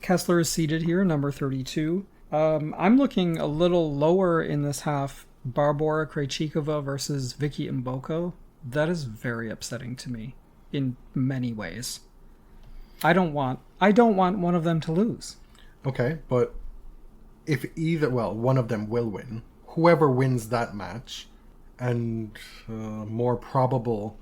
Kessler is seated here, number 32. I'm looking a little lower in this half. Barbora Krejcikova versus Vicky Mboko. That is very upsetting to me in many ways. I don't want one of them to lose. Okay, but if one of them will win, whoever wins that match, and more probable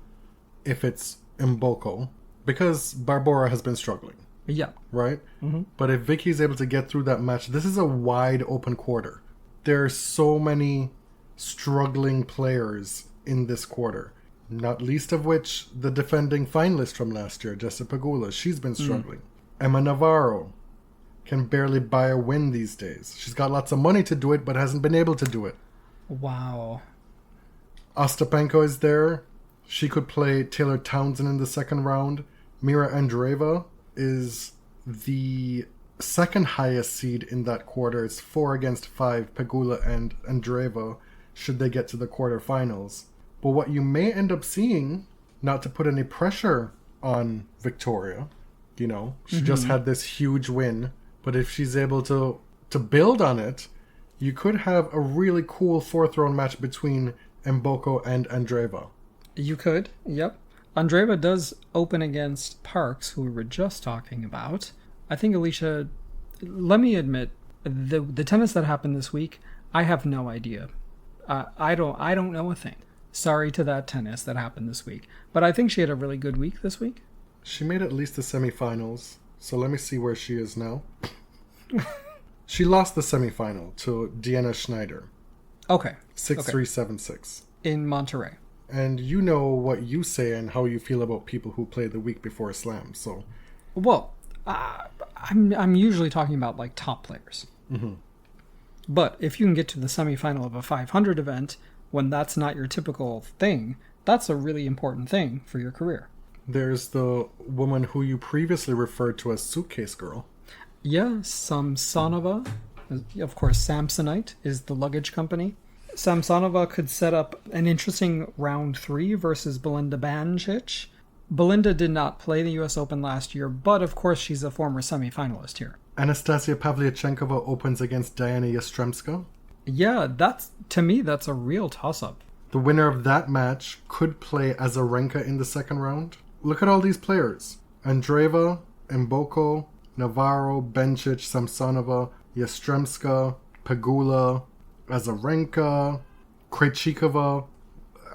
if it's Mboko, because Barbora has been struggling. Yeah. Right? Mm-hmm. But if Vicky's able to get through that match, this is a wide open quarter. There are so many struggling players in this quarter. Not least of which the defending finalist from last year, Jessica Pegula. She's been struggling. Emma Navarro can barely buy a win these days. She's got lots of money to do it, but hasn't been able to do it. Wow. Ostapenko is there. She could play Taylor Townsend in the second round. Mira Andreeva is the second highest seed in that quarter. It's 4 against 5, Pegula and Andreeva, should they get to the quarterfinals. But what you may end up seeing, not to put any pressure on Victoria, she just had this huge win, but if she's able to build on it, you could have a really cool fourth round match between Mboko and Andreeva. You could, yep. Andreeva does open against Parks, who we were just talking about. I think, Alicia, let me admit, the tennis that happened this week, I have no idea. I don't know a thing. Sorry to that tennis that happened this week. But I think she had a really good week this week. She made at least the semifinals, so let me see where she is now. She lost the semifinal to Deanna Schneider. Okay. 6-3, 7-6. In Monterey. And you know what you say and how you feel about people who play the week before Slam, so... Well, I'm usually talking about, like, top players. Mm-hmm. But if you can get to the semifinal of a 500 event, when that's not your typical thing, that's a really important thing for your career. There's the woman who you previously referred to as Suitcase Girl. Yeah, Samsonova. Of course, Samsonite is the luggage company. Samsonova could set up an interesting round 3 versus Belinda Bancic. Belinda did not play the US Open last year, but of course she's a former semifinalist here. Anastasia Pavlyuchenkova opens against Diana Yastremska. Yeah, to me, that's a real toss-up. The winner of that match could play Azarenka in the second round. Look at all these players. Andreeva, Mboko, Navarro, Bencic, Samsonova, Yastremska, Pegula, Azarenka, Krejcikova.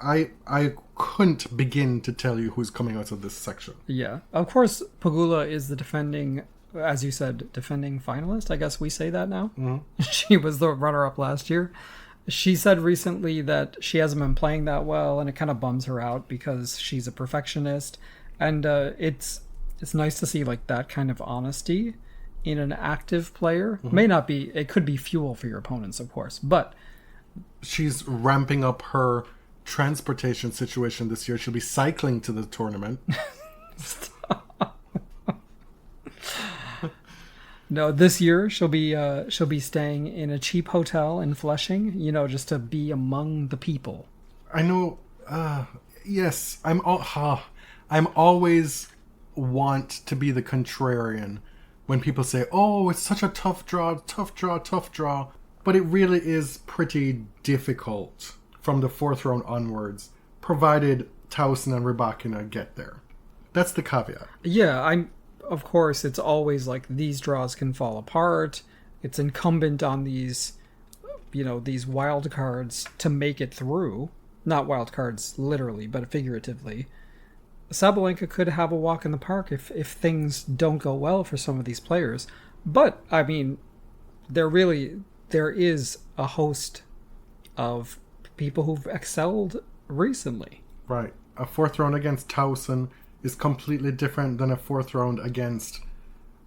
I couldn't begin to tell you who's coming out of this section. Yeah. Of course, Pegula is the defending, as you said, defending finalist. I guess we say that now. Mm-hmm. She was the runner-up last year. She said recently that she hasn't been playing that well, and it kind of bums her out because she's a perfectionist. And it's nice to see like that kind of honesty in an active player. Mm-hmm. May not be, it could be fuel for your opponents, of course, but she's ramping up her transportation situation this year. She'll be cycling to the tournament. No, this year she'll be staying in a cheap hotel in Flushing, just to be among the people. I know. Yes, I'm always want to be the contrarian when people say, "Oh, it's such a tough draw." But it really is pretty difficult from the fourth round onwards, provided Towson and Rybakina get there. That's the caveat. Yeah, of course, it's always like these draws can fall apart. It's incumbent on these wild cards to make it through. Not wild cards literally, but figuratively. Sabalenka could have a walk in the park if things don't go well for some of these players. But, I mean, there is a host of people who've excelled recently. Right. A fourth round against Towson is completely different than a fourth round against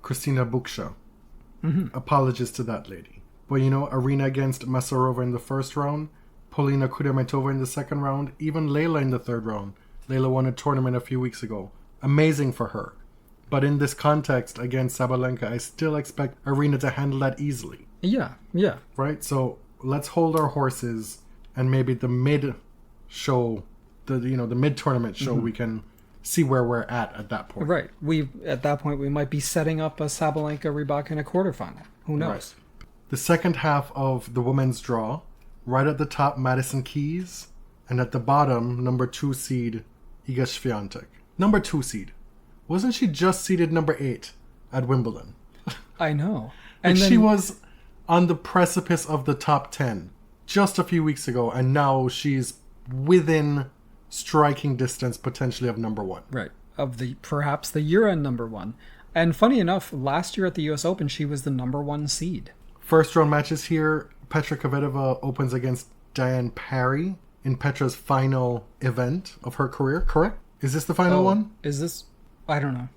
Christina Buksha. Apologies to that lady. But Arena against Masarova in the first round, Polina Kudermetova in the second round, even Layla in the third round. Layla won a tournament a few weeks ago. Amazing for her. But in this context, against Sabalenka, I still expect Arena to handle that easily. Yeah. Right? So let's hold our horses, and maybe the mid-show, the mid-tournament show, we can see where we're at that point. Right. At that point, we might be setting up a Sabalenka-Rybak in a quarterfinal. Who knows? Right. The second half of the women's draw, right at the top, Madison Keys, and at the bottom, number 2 seed, Iga Swiatek. Number 2 seed. Wasn't she just seeded number 8 at Wimbledon? I know. And she was on the precipice of the top 10 just a few weeks ago, and now she's within striking distance potentially of number 1. Right. Of perhaps the year-end number 1. And funny enough, last year at the US Open, she was the number 1 seed. First round matches here. Petra Kvitova opens against Diane Parry in Petra's final event of her career, correct? Is this the final one? Is this? I don't know.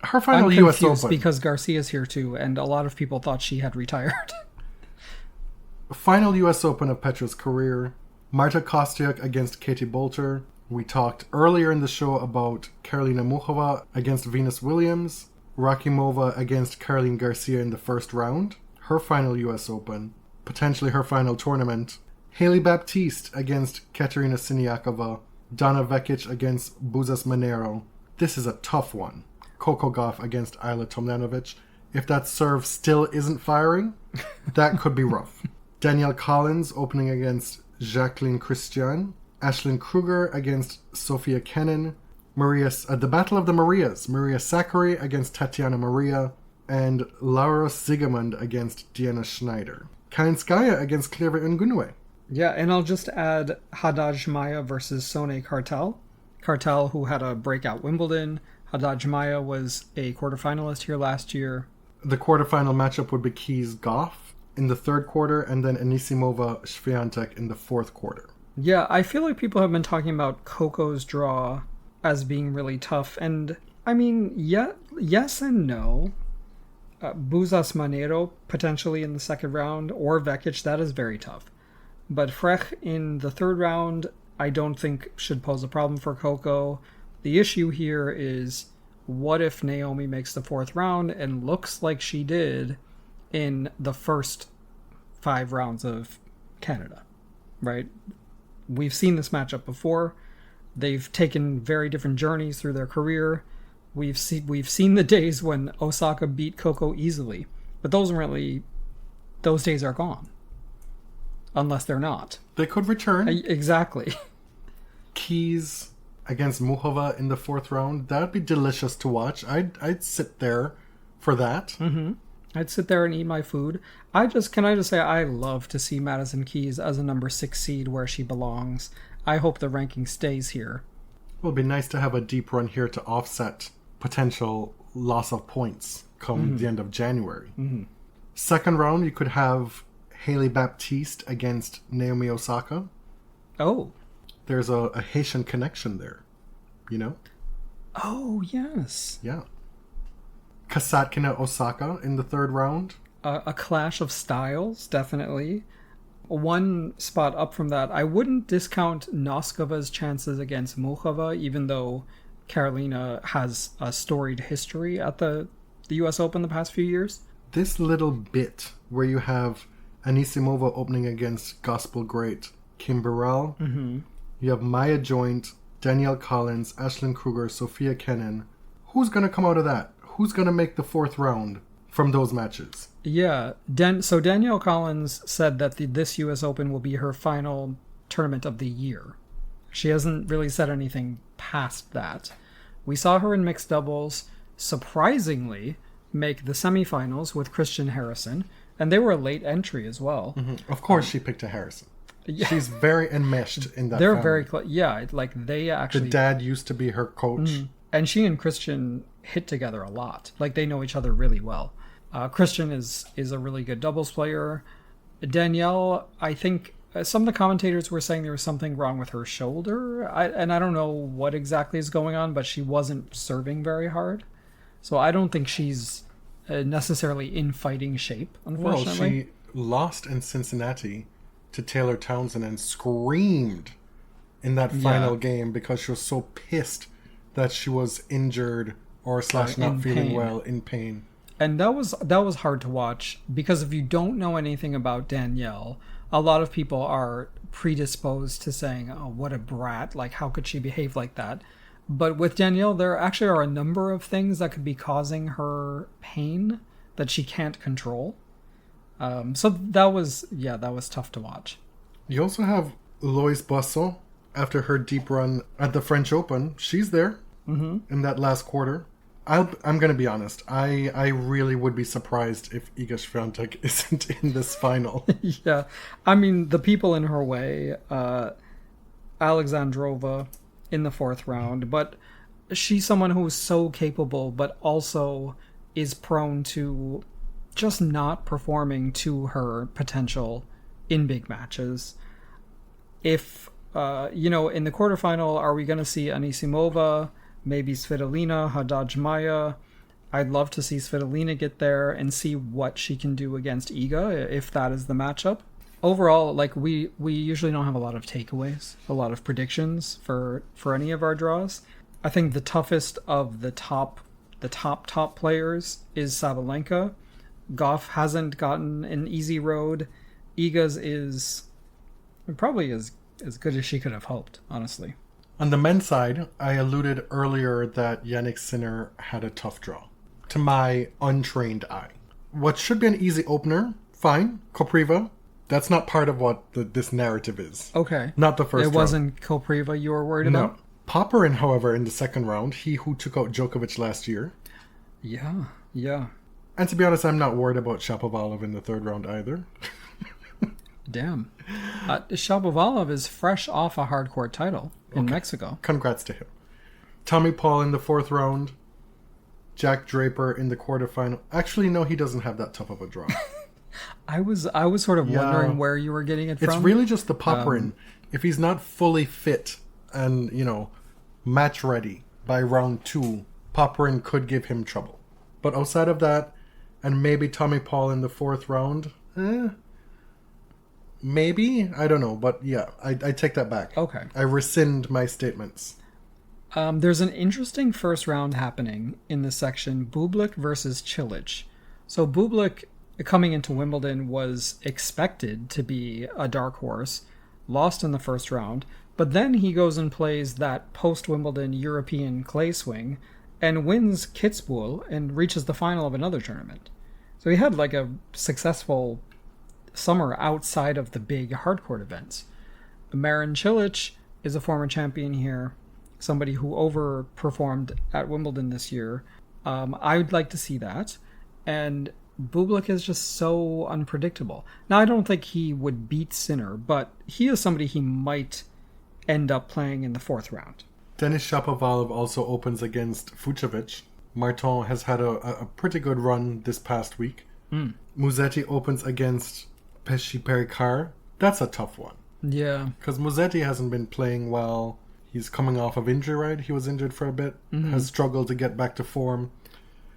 Her final I'm US Open. Because Garcia's here too, and a lot of people thought she had retired. Final US Open of Petra's career. Marta Kostyuk against Katie Boulter. We talked earlier in the show about Karolina Muchova against Venus Williams. Rakimova against Caroline Garcia in the first round. Her final US Open. Potentially her final tournament. Hailey Baptiste against Katerina Siniakova. Donna Vekic against Buzas Monero. This is a tough one. Coco Gauff against Ayla Tomljanovic. If that serve still isn't firing, that could be rough. Danielle Collins opening against Jacqueline Christian. Ashlyn Kruger against Sophia Kenin. The Battle of the Marias. Maria Sakkari against Tatiana Maria. And Laura Sigamund against Diana Schneider. Kalinskaya against Cleva Ngunwe. Yeah, and I'll just add Haddad Maya versus Sone Cartel. Cartel, who had a breakout Wimbledon. Haddad Maya was a quarterfinalist here last year. The quarterfinal matchup would be Keys Goff in the third quarter, and then Anisimova Swiatek in the fourth quarter. Yeah, I feel like people have been talking about Coco's draw as being really tough, and I mean, yes and no. Buzas Monero potentially in the second round, or Vekic, that is very tough. But Frech in the third round, I don't think should pose a problem for Coco. The issue here is, what if Naomi makes the fourth round and looks like she did in the first 5 rounds of Canada, right? We've seen this matchup before. They've taken very different journeys through their career. We've seen the days when Osaka beat Coco easily, but those days are gone. Unless they're not. They could return. Exactly. Keys against Muchova in the fourth round. That would be delicious to watch. I'd sit there for that. Mm-hmm. I'd sit there and eat my food. Can I just say, I love to see Madison Keys as a number 6 seed where she belongs. I hope the ranking stays here. Well, it'd be nice to have a deep run here to offset potential loss of points come the end of January. Mm-hmm. Second round, you could have Hailey Baptiste against Naomi Osaka. Oh. There's a Haitian connection there, you know? Oh, yes. Yeah. Kasatkina Osaka in the third round. A clash of styles, definitely. One spot up from that, I wouldn't discount Noskova's chances against Muchova, even though Karolina has a storied history at the US Open the past few years. This little bit where you have Anisimova opening against gospel great Kim Burrell. Mm-hmm. You have Maya Joint, Danielle Collins, Ashlyn Kruger, Sophia Kenin. Who's going to come out of that? Who's going to make the fourth round from those matches? Yeah. So Danielle Collins said that this US Open will be her final tournament of the year. She hasn't really said anything past that. We saw her in mixed doubles, surprisingly, make the semifinals with Christian Harrison, and they were a late entry as well. Mm-hmm. Of course she picked a Harrison. Yeah. She's very enmeshed in that They're family. very close. Yeah, like they actually... The dad used to be her coach. Mm-hmm. And she and Christian hit together a lot. Like, they know each other really well. Christian is a really good doubles player. Danielle, I think some of the commentators were saying there was something wrong with her shoulder. I don't know what exactly is going on, but she wasn't serving very hard. So I don't think she's necessarily in fighting shape, unfortunately. Well, she lost in Cincinnati to Taylor Townsend and screamed in that final game because she was so pissed that she was injured or / not feeling well, in pain. And that was hard to watch because if you don't know anything about Danielle, a lot of people are predisposed to saying, "Oh, what a brat! Like, how could she behave like that?" But with Danielle, there actually are a number of things that could be causing her pain that she can't control. So that was tough to watch. You also have Lois Boisseau after her deep run at the French Open. She's there in that last quarter. I'm going to be honest. I really would be surprised if Iga Swiatek isn't in this final. Yeah. I mean, the people in her way, Alexandrova in the 4th round, but she's someone who is so capable, but also is prone to just not performing to her potential in big matches. If, in the quarterfinal, are we going to see Anisimova, maybe Svitolina, Haddad Maya? I'd love to see Svitolina get there and see what she can do against Iga, if that is the matchup. Overall, like, we usually don't have a lot of takeaways, a lot of predictions for any of our draws. I think the toughest of the top players is Sabalenka. Goff hasn't gotten an easy road. Iga's is probably as good as she could have hoped, honestly. On the men's side, I alluded earlier that Jannik Sinner had a tough draw. To my untrained eye. What should be an easy opener, fine. Kopriva, that's not part of what this narrative is. Okay. Not the first round. It wasn't Kopriva you were worried about? No. Popyrin, however, in the second round, he who took out Djokovic last year. Yeah. And to be honest, I'm not worried about Shapovalov in the third round either. Damn. Shapovalov is fresh off a hardcourt title in Mexico. Congrats to him. Tommy Paul in the 4th round. Jack Draper in the quarterfinal. Actually, no, he doesn't have that tough of a draw. I was sort of wondering where you were getting it from. It's really just the Popyrin. If he's not fully fit and, match ready by round 2, Popyrin could give him trouble. But outside of that, and maybe Tommy Paul in the 4th round, maybe? I don't know. But yeah, I take that back. Okay. I rescind my statements. There's an interesting first round happening in this section, Bublik versus Cilic. So Bublik, coming into Wimbledon, was expected to be a dark horse, lost in the first round, but then he goes and plays that post-Wimbledon European clay swing and wins Kitzbühel and reaches the final of another tournament. So he had like a successful summer outside of the big hardcourt events. Marin Cilic is a former champion here, somebody who overperformed at Wimbledon this year. I would like to see that. And Bublik is just so unpredictable. Now, I don't think he would beat Sinner, but he is somebody he might end up playing in the 4th round. Denis Shapovalov also opens against Fucsovics. Martin has had a pretty good run this past week. Musetti opens against Pesci Pericard. That's a tough one. Yeah. Because Musetti hasn't been playing well. He's coming off of injury, right? He was injured for a bit. Has struggled to get back to form.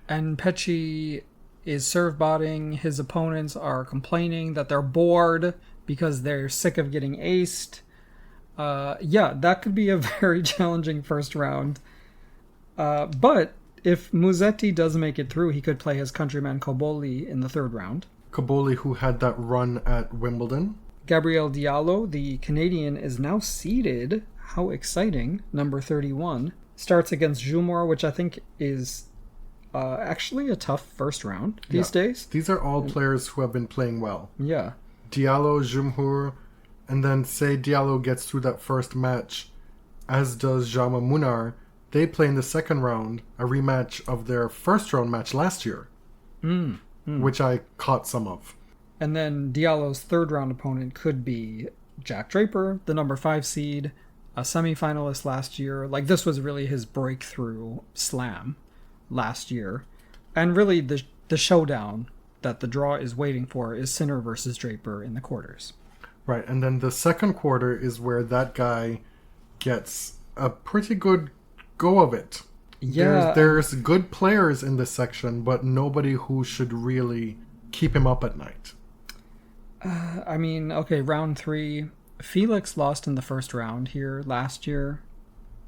And Pesci is serve-botting. His opponents are complaining that they're bored because they're sick of getting aced. That could be a very challenging first round. But if Musetti does make it through, he could play his countryman Cobolli in the 3rd round. Cobolli, who had that run at Wimbledon. Gabriel Diallo, the Canadian, is now seeded. How exciting. Number 31. Starts against Jumor, which I think is actually a tough first round these days. These are all players who have been playing well. Yeah. Diallo, Jumhur, and then say Diallo gets through that first match, as does Jaume Munar. They play in the 2nd round, a rematch of their first round match last year, which I caught some of. And then Diallo's 3rd round opponent could be Jack Draper, the number 5 seed, a semifinalist last year. Like, this was really his breakthrough slam last year. And really the showdown that the draw is waiting for is Sinner versus Draper in the quarters. Right, and then the 2nd quarter is where that guy gets a pretty good go of it. Yeah. There's good players in this section, but nobody who should really keep him up at night. I mean, okay, round 3. Felix lost in the first round here last year.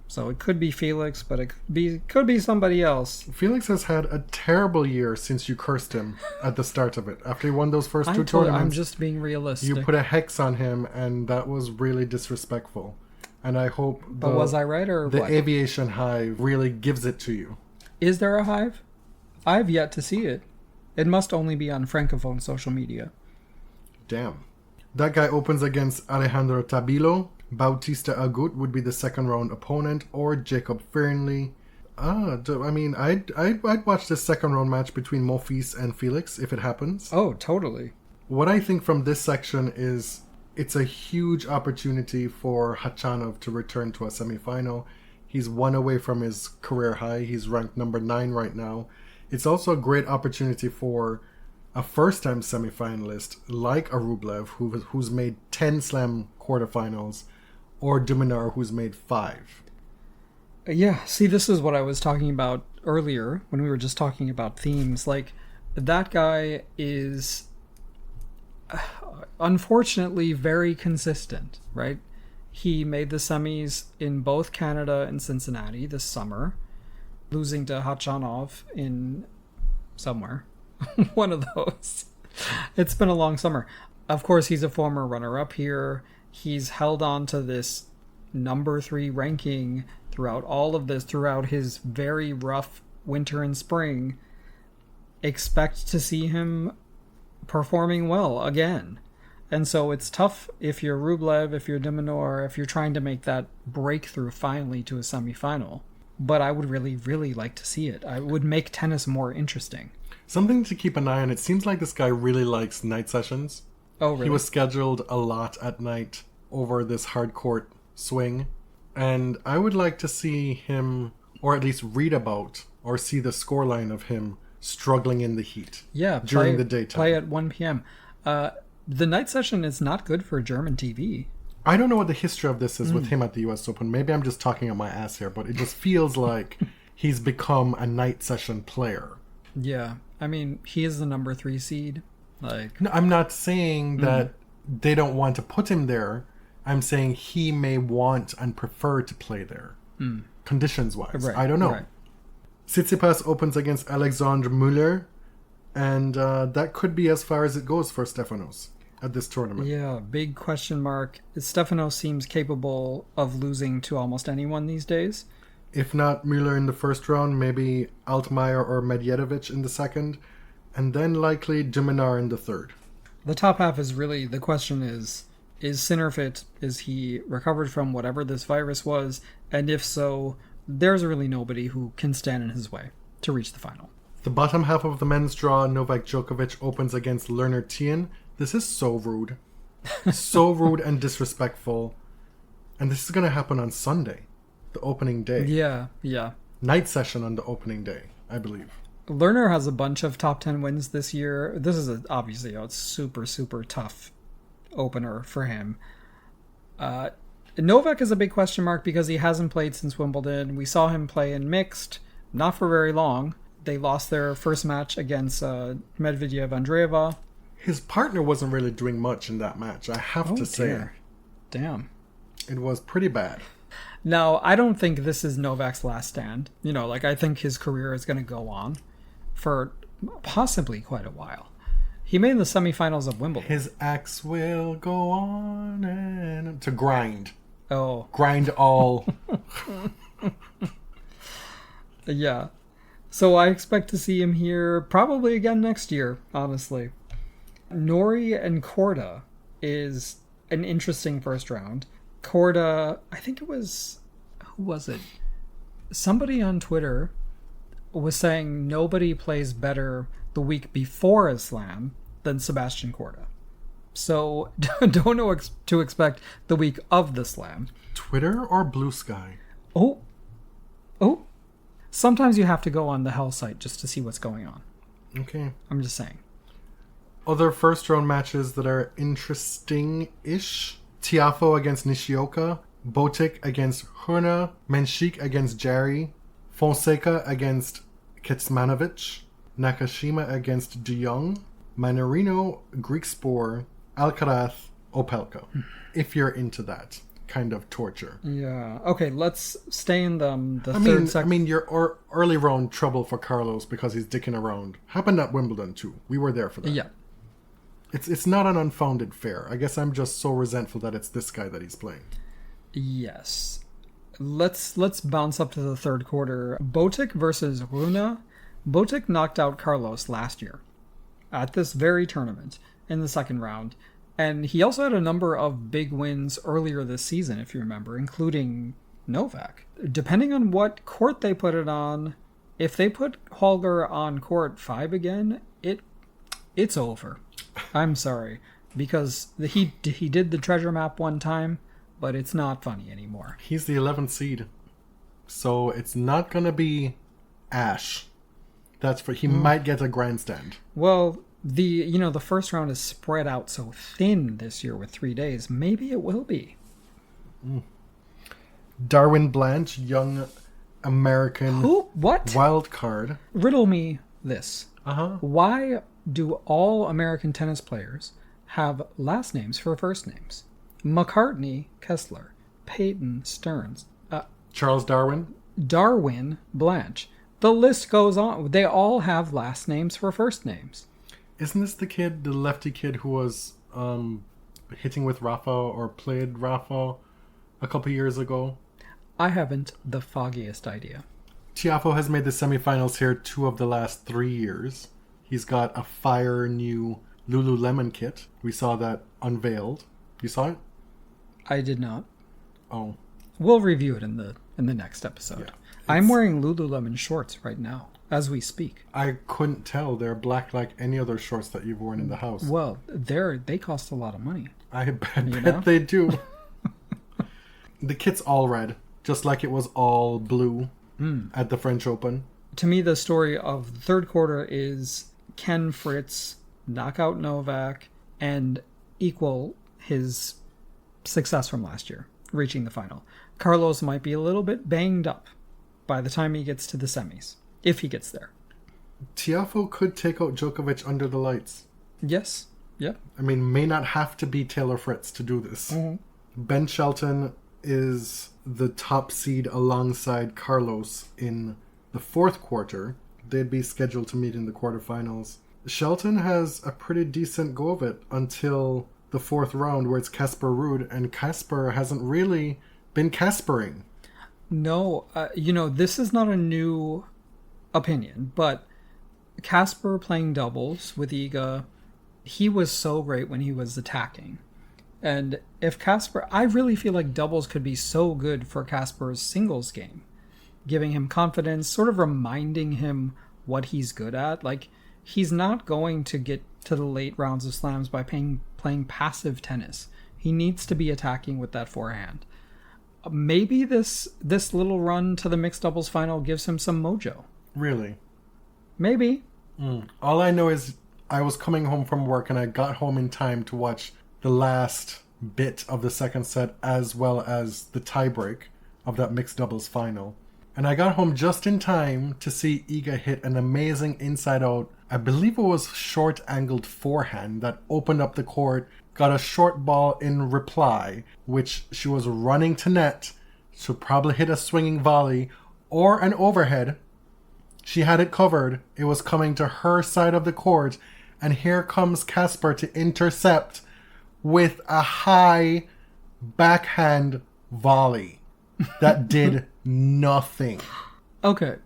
So it could be Felix, but it could be somebody else. Felix has had a terrible year since you cursed him at the start of it. After he won those first 2 tournaments. I'm just being realistic. You put a hex on him, and that was really disrespectful. And I hope But was I right, or the what? aviation hive really gives it to you. Is there a hive? I've yet to see it. It must only be on Francophone social media. Damn. That guy opens against Alejandro Tabilo. Bautista Agut would be the second round opponent, or Jacob Fernley. I'd watch this second round match between Monfils and Felix if it happens. Oh, totally. What I think from this section is it's a huge opportunity for Khachanov to return to a semifinal. He's 1 away from his career high. He's ranked number 9 right now. It's also a great opportunity for a first-time semifinalist like a Rublev, who's made 10 slam quarterfinals, or Duminar, who's made 5. Yeah, see, this is what I was talking about earlier when we were just talking about themes. Like, that guy is unfortunately very consistent, right? He made the semis in both Canada and Cincinnati this summer, losing to Khachanov in somewhere. One of those. It's been a long summer. Of course, he's a former runner-up here. He's held on to this number 3 ranking throughout all of this, throughout his very rough winter and spring. Expect to see him performing well again. And so it's tough if you're Rublev, if you're Dimonor, if you're trying to make that breakthrough finally to a semifinal. But I would really, really like to see it. I would make tennis more interesting. Something to keep an eye on. It seems like this guy really likes night sessions. Oh, really? He was scheduled a lot at night over this hard court swing. And I would like to see him, or at least read about, or see the scoreline of him struggling in the heat. Yeah, during the daytime. Play at 1 p.m. The night session is not good for German TV. I don't know what the history of this is with him at the US Open. Maybe I'm just talking on my ass here, but it just feels like he's become a night session player. Yeah, I mean, he is the number 3 seed. Like, No, I'm not saying that they don't want to put him there. I'm saying he may want and prefer to play there, conditions-wise. Right, I don't know. right. Tsitsipas opens against Alexandre Muller, and that could be as far as it goes for Stefanos at this tournament. Yeah, big question mark. Stefanos seems capable of losing to almost anyone these days. If not Muller in the first round, maybe Altmaier or Medjedovic in the second, and then likely Duminar in the third. The top half is really, the question is Sinner fit? Is he recovered from whatever this virus was? And if so, there's really nobody who can stand in his way to reach the final. The bottom half of the men's draw, Novak Djokovic opens against Lerner Tien. This is so rude. So rude and disrespectful. And this is going to happen on Sunday, the opening day. Yeah. Night session on the opening day, I believe. Lerner has a bunch of top 10 wins this year. This is obviously a super, super tough opener for him. Novak is a big question mark because he hasn't played since Wimbledon. We saw him play in mixed, not for very long. They lost their first match against Medvedev Andreeva. His partner wasn't really doing much in that match, I have to say. Dear. Damn. It was pretty bad. Now, I don't think this is Novak's last stand. I think his career is going to go on for possibly quite a while. He made the semifinals of Wimbledon. His axe will go on and to grind. Oh. Grind all. Yeah. So I expect to see him here probably again next year, honestly. Norrie and Korda is an interesting first round. Korda, I think it was... Who was it? Somebody on Twitter was saying nobody plays better the week before a slam than Sebastian Korda. So don't know to expect the week of the slam. Twitter or Blue Sky? Oh. Sometimes you have to go on the hell site just to see what's going on. Okay. I'm just saying. Other first round matches that are interesting-ish. Tiafoe against Nishioka. Botic against Hurna. Menchik against Jarry. Fonseca against Kecmanovic. Nakashima against De Jong. Mannarino, Griekspoor, Alcaraz, Opelka. If you're into that kind of torture. Yeah. Okay, let's stay in the third section. I mean, your early round trouble for Carlos because he's dicking around happened at Wimbledon too. We were there for that. Yeah. It's not an unfounded fear. I guess I'm just so resentful that it's this guy that he's playing. Yes. Let's bounce up to the third quarter. Botic versus Runa. Botic knocked out Carlos last year at this very tournament in the second round. And he also had a number of big wins earlier this season, if you remember, including Novak. Depending on what court they put it on, if they put Holger on court 5 again, it's over. I'm sorry. Because he did the treasure map one time, but it's not funny anymore. He's the 11th seed. So it's not going to be Ash. He might get a grandstand. Well, the first round is spread out so thin this year with 3 days. Maybe it will be. Darwin Blanche, young American wild card. Riddle me this. Uh-huh. Why do all American tennis players have last names for first names? McCartney, Kessler, Peyton, Stearns, Charles Darwin, Blanche. The list goes on. They all have last names for first names. Isn't this the lefty kid who was hitting with Rafa or played Rafa a couple years ago? I haven't the foggiest idea. Tiafoe has made the semifinals here 2 of the last 3 years. He's got a fire new Lululemon kit. We saw that unveiled. You saw it? I did not. Oh. We'll review it in the next episode. Yeah, I'm wearing Lululemon shorts right now as we speak. I couldn't tell. They're black like any other shorts that you've worn in the house. Well, they cost a lot of money. I bet they do. The kit's all red, just like it was all blue at the French Open. To me, the story of the third quarter is Ken Fritz knock out Novak and equal his success from last year, reaching the final. Carlos might be a little bit banged up by the time he gets to the semis, if he gets there. Tiafoe could take out Djokovic under the lights. Yes. Yep. I mean, may not have to be Taylor Fritz to do this. Mm-hmm. Ben Shelton is the top seed alongside Carlos in the fourth quarter. They'd be scheduled to meet in the quarterfinals. Shelton has a pretty decent go of it until the fourth round where it's Casper Ruud, and Casper hasn't really been Caspering. No, this is not a new opinion, but Casper playing doubles with Iga, he was so great when he was attacking. And if Casper, I really feel like doubles could be so good for Casper's singles game, giving him confidence, sort of reminding him what he's good at. Like, he's not going to get to the late rounds of slams by playing passive tennis. He needs to be attacking with that forehand. Maybe this little run to the mixed doubles final gives him some mojo. Really? Maybe. All I know is I was coming home from work and I got home in time to watch the last bit of the second set as well as the tiebreak of that mixed doubles final. And I got home just in time to see Iga hit an amazing inside-out, I believe it was short-angled forehand that opened up the court, got a short ball in reply, which she was running to net, so probably hit a swinging volley or an overhead. She had it covered. It was coming to her side of the court, and here comes Casper to intercept with a high backhand volley that did nothing. Okay,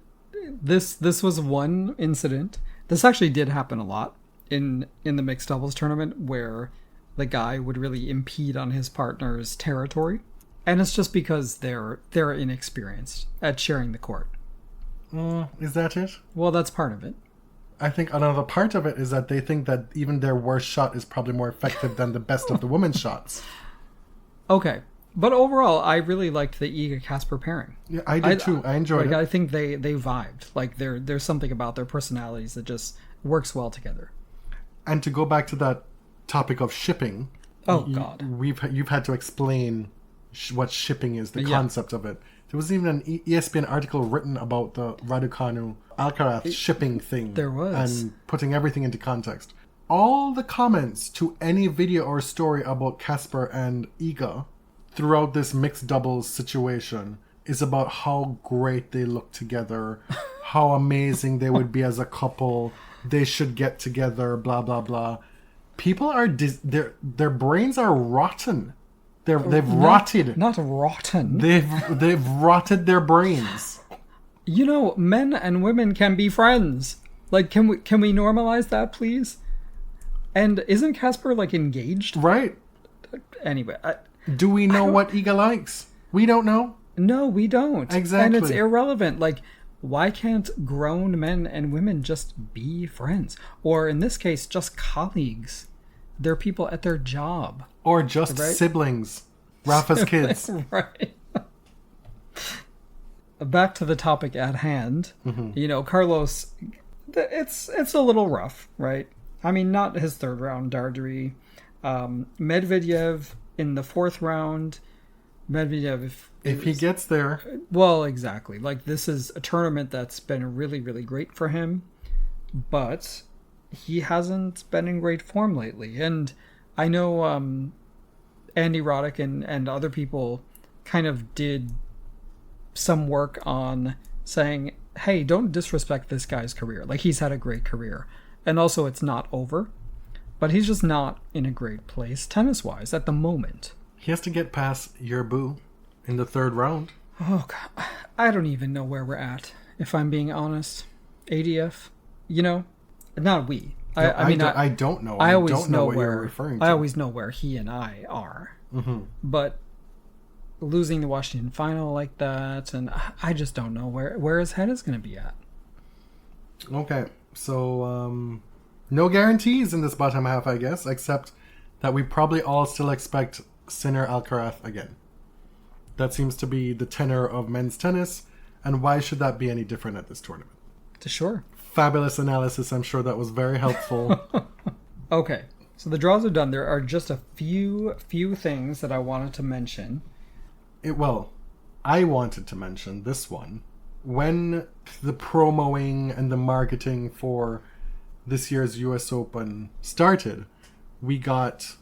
this was one incident. This actually did happen a lot in the mixed doubles tournament where the guy would really impede on his partner's territory, and it's just because they're inexperienced at sharing the court. Is that it? Well, that's part of it. I think another part of it is that they think that even their worst shot is probably more effective than the best of the women's shots. Okay. But overall, I really liked the Iga-Casper pairing. Yeah, I did too. I enjoyed it. I think they vibed. Like, there's something about their personalities that just works well together. And to go back to that topic of shipping... Oh, God. You've had to explain what shipping is, the concept of it, There was even an ESPN article written about the Raducanu Alcaraz shipping thing. There was. And putting everything into context. All the comments to any video or story about Casper and Iga throughout this mixed doubles situation is about how great they look together, how amazing they would be as a couple, they should get together, blah, blah, blah. People are, their brains are rotten. They've rotted. Not rotten. They've rotted their brains. You know, men and women can be friends. Like, can we normalize that, please? And isn't Casper, like, engaged? Right. Anyway. Do we know what Iga likes? We don't know. No, we don't. Exactly. And it's irrelevant. Like, why can't grown men and women just be friends? Or in this case, just colleagues. They're people at their job. Or just siblings. Rafa's kids. Right. Back to the topic at hand. Mm-hmm. You know, Carlos, it's a little rough, right? I mean, not his third round Dardri. Medvedev in the fourth round. Medvedev, if he gets there. Well, exactly. Like, this is a tournament that's been really, really great for him. But he hasn't been in great form lately. And I know Andy Roddick and other people kind of did some work on saying, hey, don't disrespect this guy's career. Like, he's had a great career. And also, it's not over. But he's just not in a great place tennis-wise at the moment. He has to get past Yerbu in the third round. Oh, God. I don't even know where we're at, if I'm being honest. ADF, you know? Not we. No, I don't know. I always don't know what where you're referring to. I always know where he and I are. Mm-hmm. But losing the Washington final like that, and I just don't know where his head is going to be at. Okay, so no guarantees in this bottom half, I guess, except that we probably all still expect Sinner Alcaraz again. That seems to be the tenor of men's tennis, and why should that be any different at this tournament? Sure. Fabulous analysis. I'm sure that was very helpful. Okay, so the draws are done. There are just a few things that I wanted to mention. I wanted to mention this one. When the promoing and the marketing for this year's US Open started, we got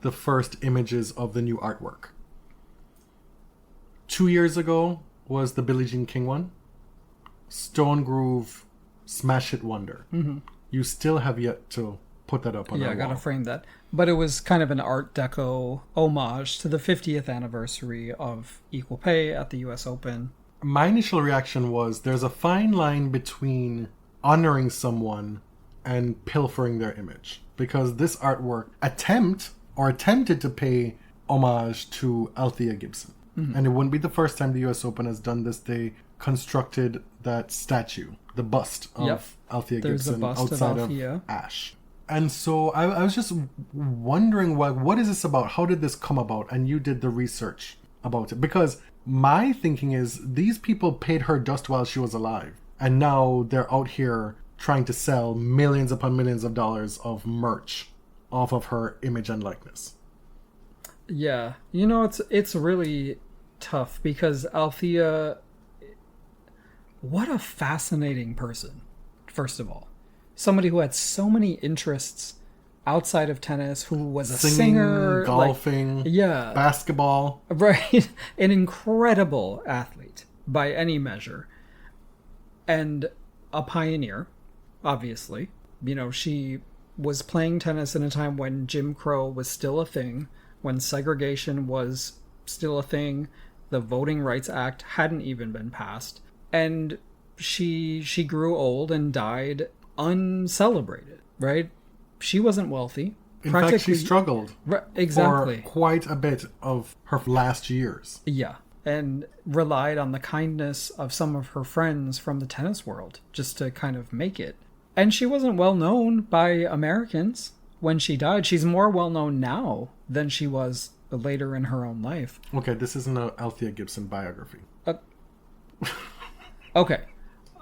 the first images of the new artwork. 2 years ago was the Billie Jean King one. Stone Groove Smash Hit Wonder. Mm-hmm. You still have yet to put that up on our wall. Yeah, I gotta frame that. But it was kind of an Art Deco homage to the 50th anniversary of Equal Pay at the US Open. My initial reaction was there's a fine line between honoring someone and pilfering their image. Because this artwork attempted to pay homage to Althea Gibson. Mm-hmm. And it wouldn't be the first time the US Open has done this. They constructed that statue, the bust of Althea Gibson outside of Ash. And so I was just wondering, what is this about? How did this come about? And you did the research about it. Because my thinking is these people paid her dust while she was alive. And now they're out here trying to sell millions upon millions of dollars of merch off of her image and likeness. Yeah. You know, it's really tough because Althea... What a fascinating person, first of all. Somebody who had so many interests outside of tennis, who was a singer, golfing, basketball. Right. An incredible athlete by any measure. And a pioneer, obviously. You know, she was playing tennis in a time when Jim Crow was still a thing, when segregation was still a thing, the Voting Rights Act hadn't even been passed. And she grew old and died uncelebrated, right? She wasn't wealthy. In fact, she struggled exactly for quite a bit of her last years. Yeah, and relied on the kindness of some of her friends from the tennis world just to kind of make it. And she wasn't well known by Americans when she died. She's more well known now than she was later in her own life. Okay, this isn't an Althea Gibson biography. Okay.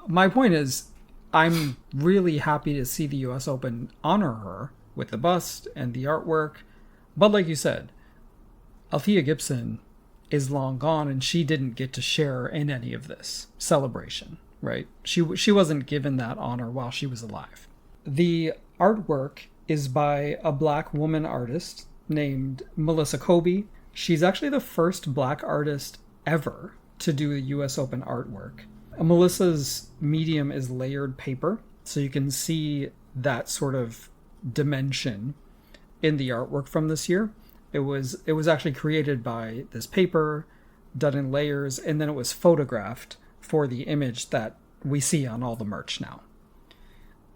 My point is, I'm really happy to see the US Open honor her with the bust and the artwork. But like you said, Althea Gibson is long gone, and she didn't get to share in any of this celebration, right? She wasn't given that honor while she was alive. The artwork is by a Black woman artist named Melissa Kobe. She's actually the first Black artist ever to do the US Open artwork. Melissa's medium is layered paper, so you can see that sort of dimension in the artwork from this year. It was actually created by this paper, done in layers, and then it was photographed for the image that we see on all the merch now.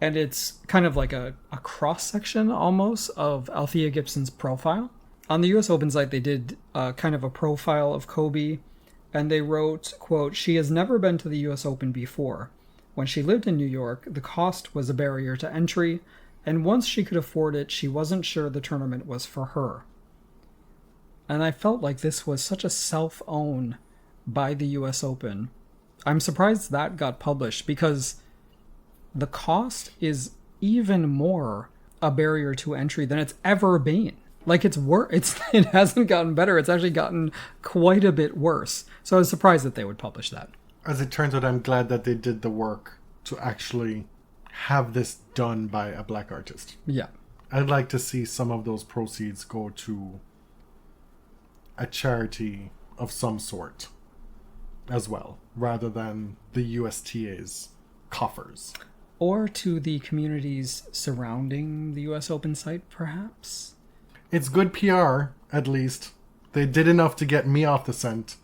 And it's kind of like a cross-section almost of Althea Gibson's profile. On the US Open site, they did kind of a profile of Kobe, and they wrote, quote, "She has never been to the US Open before. When she lived in New York, the cost was a barrier to entry, and once she could afford it, she wasn't sure the tournament was for her." And I felt like this was such a self-own by the US Open. I'm surprised that got published, because the cost is even more a barrier to entry than it's ever been. Like, it hasn't gotten better. It's actually gotten quite a bit worse. So I was surprised that they would publish that. As it turns out, I'm glad that they did the work to actually have this done by a Black artist. Yeah. I'd like to see some of those proceeds go to a charity of some sort as well, rather than the USTA's coffers. Or to the communities surrounding the US Open site, perhaps? It's good PR, at least. They did enough to get me off the scent.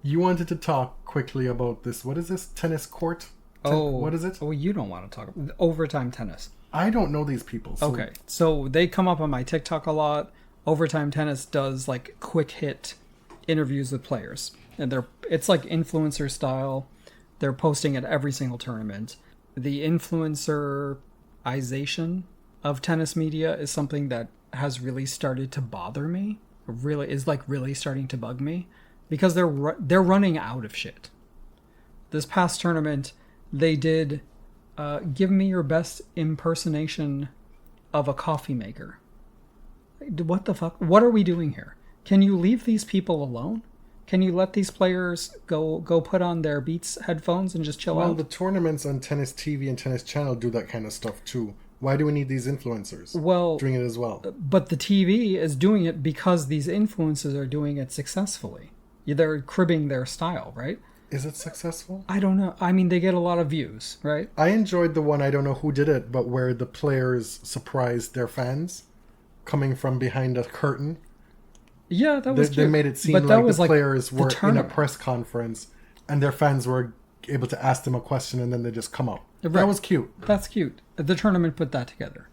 You wanted to talk quickly about this. What is this? Tennis court? What is it? Oh, you don't want to talk about overtime tennis. I don't know these people. So... Okay, so they come up on my TikTok a lot. Overtime Tennis does like quick hit interviews with players, and it's like influencer style. They're posting at every single tournament. The influencerization of tennis media is something that has really started to bother me. Really starting to bug me, because they're running out of shit. This past tournament, they did give me your best impersonation of a coffee maker. What the fuck? What are we doing here? Can you leave these people alone? Can you let these players go put on their Beats headphones and just chill out? Well, the tournaments on Tennis TV and Tennis Channel do that kind of stuff too. Why do we need these influencers doing it as well? But the TV is doing it because these influencers are doing it successfully. They're cribbing their style, right? Is it successful? I don't know. I mean, they get a lot of views, right? I enjoyed the one, I don't know who did it, but where the players surprised their fans coming from behind a curtain. Yeah, that was cute. They made it seem like the players were in a press conference and their fans were able to ask them a question and then they just come up. Right. That was cute. That's cute. The tournament put that together.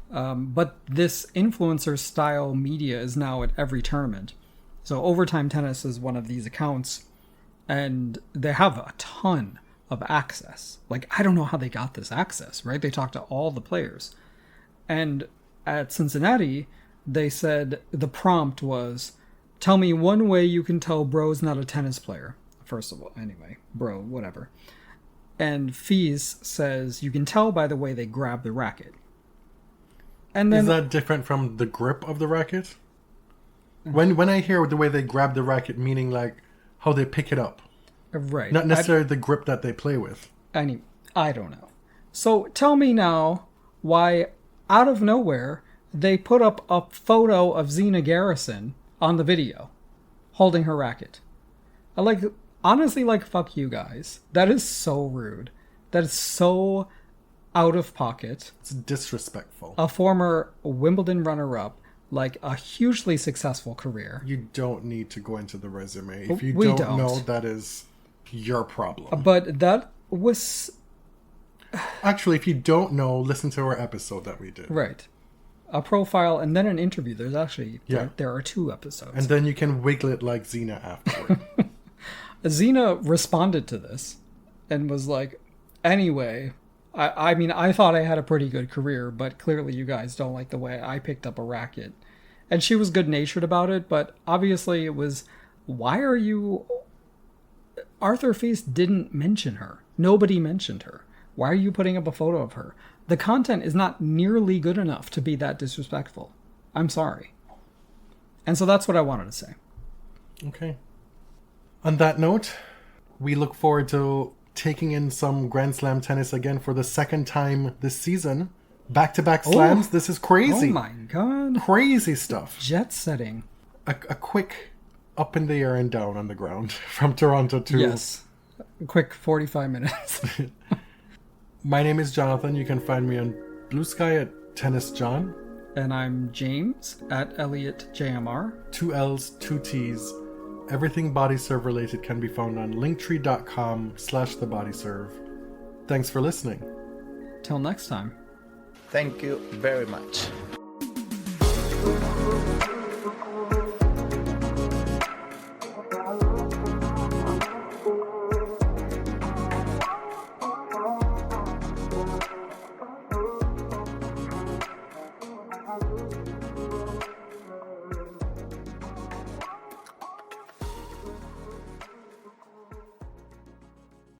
But this influencer style media is now at every tournament. So Overtime Tennis is one of these accounts, and they have a ton of access. Like, I don't know how they got this access, right? They talked to all the players. And at Cincinnati, they said the prompt was, tell me one way you can tell bro's not a tennis player. First of all, anyway, bro, whatever. And Fees says, you can tell by the way they grab the racket. And then, is that different from the grip of the racket? When I hear the way they grab the racket, meaning like how they pick it up. Right. Not necessarily the grip that they play with. I don't know. So tell me now why, out of nowhere, they put up a photo of Zina Garrison on the video, holding her racket. Honestly, fuck you guys. That is so rude. That is so out of pocket. It's disrespectful. A former Wimbledon runner-up, like a hugely successful career. You don't need to go into the resume. If you don't know, that is your problem. But that was... Actually, if you don't know, listen to our episode that we did. Right. A profile and then an interview. There's actually... Yeah. There are 2 episodes. And then you can wiggle it like Zina afterward. Zina responded to this and was like, anyway... I mean, I thought I had a pretty good career, but clearly you guys don't like the way I picked up a racket. And she was good-natured about it, but obviously it was, why are you... Arthur Feast didn't mention her. Nobody mentioned her. Why are you putting up a photo of her? The content is not nearly good enough to be that disrespectful. I'm sorry. And so that's what I wanted to say. Okay. On that note, we look forward to taking in some Grand Slam tennis again for the second time this season. Back-to-back slams. This is crazy. Oh my god. Crazy stuff. Jet setting. A quick up in the air and down on the ground from Toronto to... Yes. A quick 45 minutes. My name is Jonathan. You can find me on Blue Sky at Tennis John. And I'm James at ElliotJMR. 2 L's, 2 T's. Everything BodyServe related can be found on linktree.com/thebodyserve. Thanks for listening. Till next time. Thank you very much.